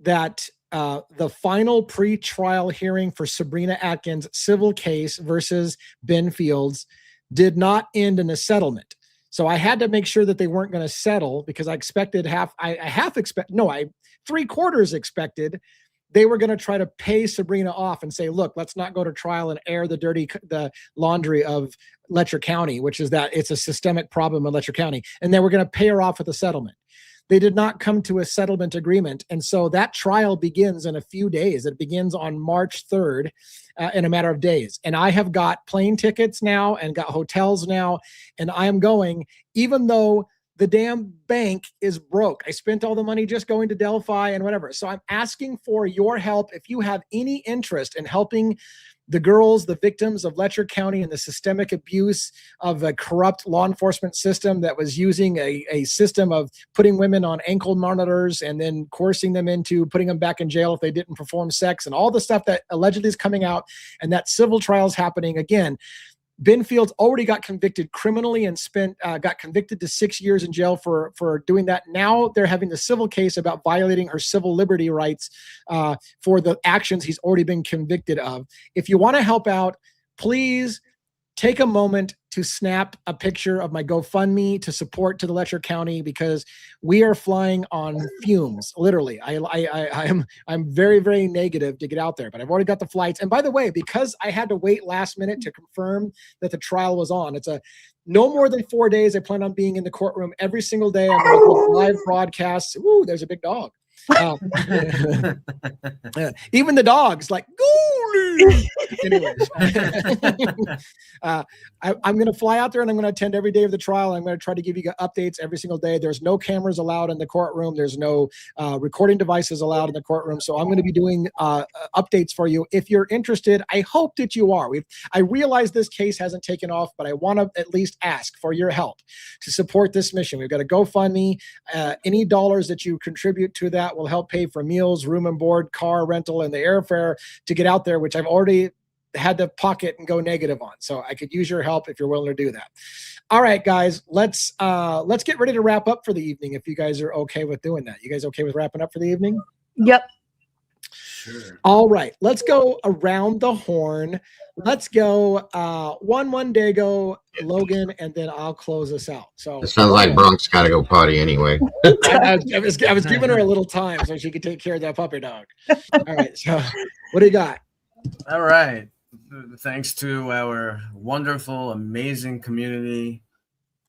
that the final pre-trial hearing for Sabrina Atkins' civil case versus Ben Fields did not end in a settlement. So I had to make sure that they weren't going to settle, because I expected three-quarters expected they were going to try to pay Sabrina off and say, look, let's not go to trial and air the laundry of Letcher County, which is that it's a systemic problem in Letcher County. And then we're going to pay her off with a settlement. They did not come to a settlement agreement. And so that trial begins in a few days. It begins on March 3rd in a matter of days. And I have got plane tickets now and got hotels now. And I am going, even though the damn bank is broke. I spent all the money just going to Delphi and whatever. So I'm asking for your help. If you have any interest in helping the girls, the victims of Letcher County and the systemic abuse of a corrupt law enforcement system that was using a system of putting women on ankle monitors and then coercing them into putting them back in jail if they didn't perform sex and all the stuff that allegedly is coming out, and that civil trials happening again. Ben Fields already got convicted criminally and got convicted to 6 years in jail for doing that. Now they're having the civil case about violating her civil liberty rights for the actions he's already been convicted of. If you want to help out, please take a moment to snap a picture of my GoFundMe to support to the Letcher County, because we are flying on fumes. Literally, I'm very, very negative to get out there, but I've already got the flights. And by the way, because I had to wait last minute to confirm that the trial was on, it's no more than 4 days. I plan on being in the courtroom every single day. I'm going to do live broadcasts. Ooh, there's a big dog. Even the dog's like, Goalie! Anyways, I'm going to fly out there and I'm going to attend every day of the trial. I'm going to try to give you updates every single day. There's no cameras allowed in the courtroom. There's no recording devices allowed in the courtroom. So I'm going to be doing updates for you. If you're interested, I hope that you are. I realize this case hasn't taken off, but I want to at least ask for your help to support this mission. We've got a GoFundMe. Any dollars that you contribute to that will help pay for meals, room and board, car rental, and the airfare to get out there, which I've already had to pocket and go negative on. So I could use your help if you're willing to do that. All right, guys, let's get ready to wrap up for the evening. If you guys are okay with doing that. You guys okay with wrapping up for the evening? Yep. Sure. All right, let's go around the horn. Let's go one Dago, Logan, and then I'll close us out. So it sounds like Bronx got to go potty anyway. I was giving her a little time so she could take care of that puppy dog. All right, so what do you got? All right. Thanks to our wonderful, amazing community,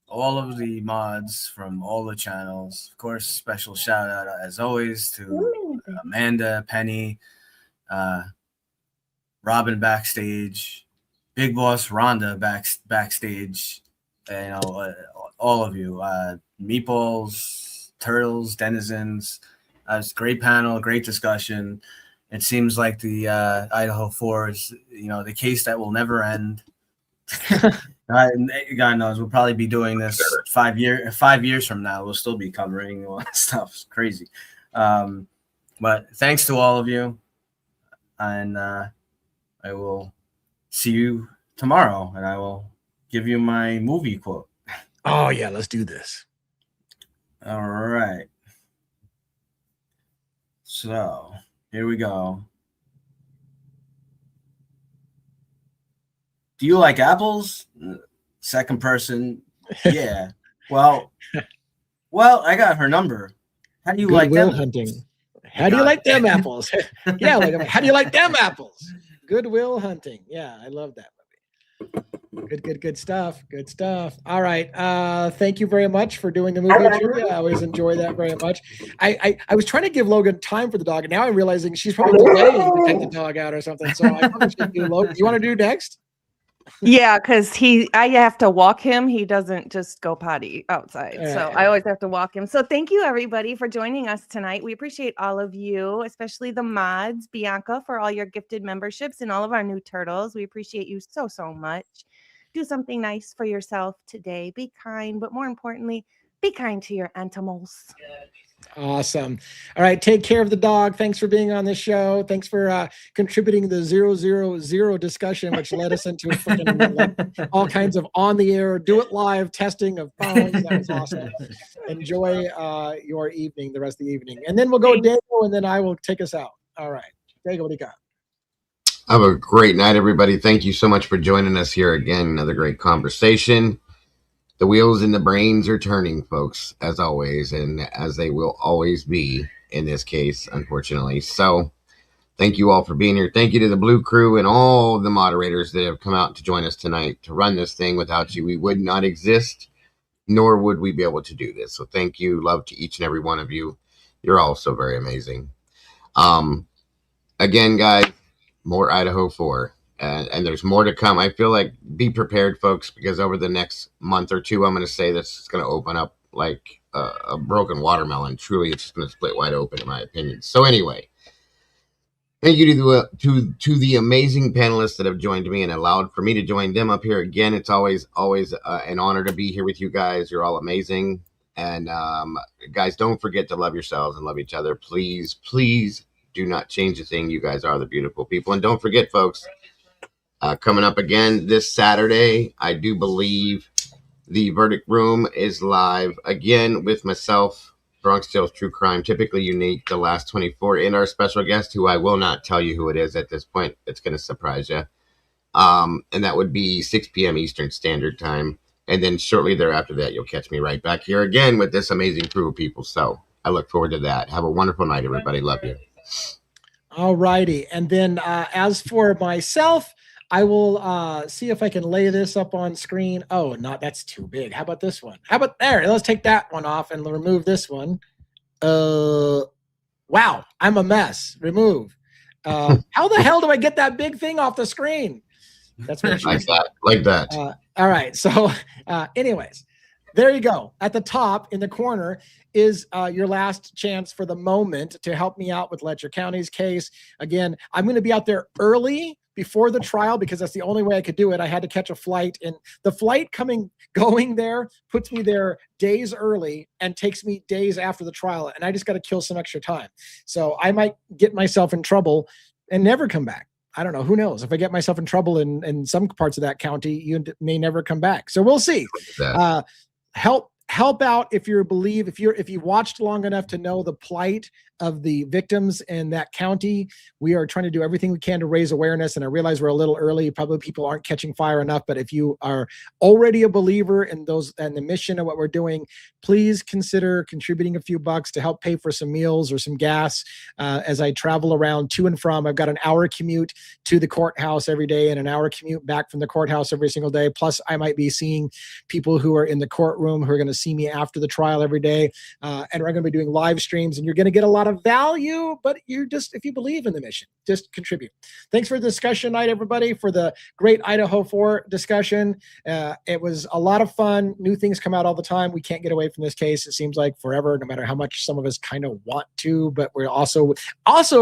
all of the mods from all the channels. Of course, special shout out as always to Amanda, Penny, Robin backstage, Big Boss Rhonda backstage, all of you, Meatballs, Turtles, Denizens. It's a great panel, great discussion. It seems like the Idaho 4 is, the case that will never end. God knows we'll probably be doing this 5 years from now. We'll still be covering all that stuff. It's crazy. But thanks to all of you. and I will see you tomorrow, and I will give you my movie quote. Oh yeah, let's do this. All right. So here we go. Do you like apples? Second person. Yeah. Well, I got her number. How do you like them? Hunting. How do you like them apples? Yeah, like how do you like them apples? Goodwill Hunting. Yeah, I love that movie. Good stuff. Good stuff. All right. Thank you very much for doing the movie trivia. I always enjoy that very much. I was trying to give Logan time for the dog, and now I'm realizing she's probably delaying to take the dog out or something. So I probably should do Logan. You want to do next? Yeah, because I have to walk him. He doesn't just go potty outside. So I always have to walk him. So thank you, everybody, for joining us tonight. We appreciate all of you, especially the mods, Bianca, for all your gifted memberships, and all of our new turtles. We appreciate you so, so much. Do something nice for yourself today. Be kind, but more importantly, be kind to your animals. Awesome. All right. Take care of the dog. Thanks for being on the show. Thanks for contributing the 000 discussion, which led us into all kinds of on the air, do it live testing of phones. That was awesome. Enjoy your evening, the rest of the evening. And then we'll go Diego, and then I will take us out. All right. Diego, what do you got? Have a great night, everybody. Thank you so much for joining us here again. Another great conversation. The wheels and the brains are turning, folks, as always, and as they will always be in this case, unfortunately. So thank you all for being here. Thank you to the Blue Crew and all the moderators that have come out to join us tonight to run this thing. Without you, we would not exist, nor would we be able to do this. So thank you. Love to each and every one of you. You're all so very amazing. Again, guys, more Idaho 4. And there's more to come. I feel like be prepared, folks, because over the next month or two, I'm going to say this is going to open up like a broken watermelon. Truly, it's just going to split wide open, in my opinion. So anyway, thank you to the amazing panelists that have joined me and allowed for me to join them up here again. It's always an honor to be here with you guys. You're all amazing. And guys, don't forget to love yourselves and love each other. Please, please do not change a thing. You guys are the beautiful people. And don't forget, folks, coming up again this Saturday, I do believe the Verdict Room is live again with myself, Bronx Tales True Crime, Typically Unique, The Last 24, and our special guest, who I will not tell you who it is at this point. It's going to surprise you. And that would be 6 p.m. Eastern Standard Time. And then shortly thereafter that, you'll catch me right back here again with this amazing crew of people. So I look forward to that. Have a wonderful night, everybody. Love you. All righty. And then as for myself, I will see if I can lay this up on screen. Oh, that's too big. How about this one? How about there? Let's take that one off and remove this one. Wow, I'm a mess. Remove. How the hell do I get that big thing off the screen? That's what like that. All right. So anyways, there you go. At the top in the corner is your last chance for the moment to help me out with Letcher County's case. Again, I'm going to be out there early before the trial because that's the only way I could do it. I had to catch a flight, and the flight going there puts me there days early and takes me days after the trial. And I just got to kill some extra time. So I might get myself in trouble and never come back. I don't know. Who knows? If I get myself in trouble in some parts of that county, you may never come back. So we'll see. Help out if you watched long enough to know the plight of the victims in that county. We are trying to do everything we can to raise awareness. And I realize we're a little early. Probably people aren't catching fire enough. But if you are already a believer in those and the mission of what we're doing, please consider contributing a few bucks to help pay for some meals or some gas as I travel around to and from. I've got an hour commute to the courthouse every day and an hour commute back from the courthouse every single day. Plus, I might be seeing people who are in the courtroom who are going to see me after the trial every day. And we're going to be doing live streams, and you're going to get a lot of value, but if you believe in the mission, just contribute. Thanks for the discussion night, everybody, for the great Idaho 4 discussion. It was a lot of fun. New things come out all the time. We can't get away from this case. It seems like forever, no matter how much some of us kind of want to, but we're also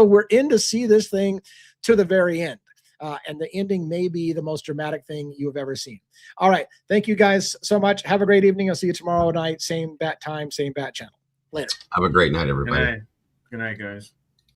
we're in to see this thing to the very end. And the ending may be the most dramatic thing you have ever seen. All right. Thank you guys so much. Have a great evening. I'll see you tomorrow night. Same bat time, same bat channel. Later. Have a great night, everybody. Good night, guys.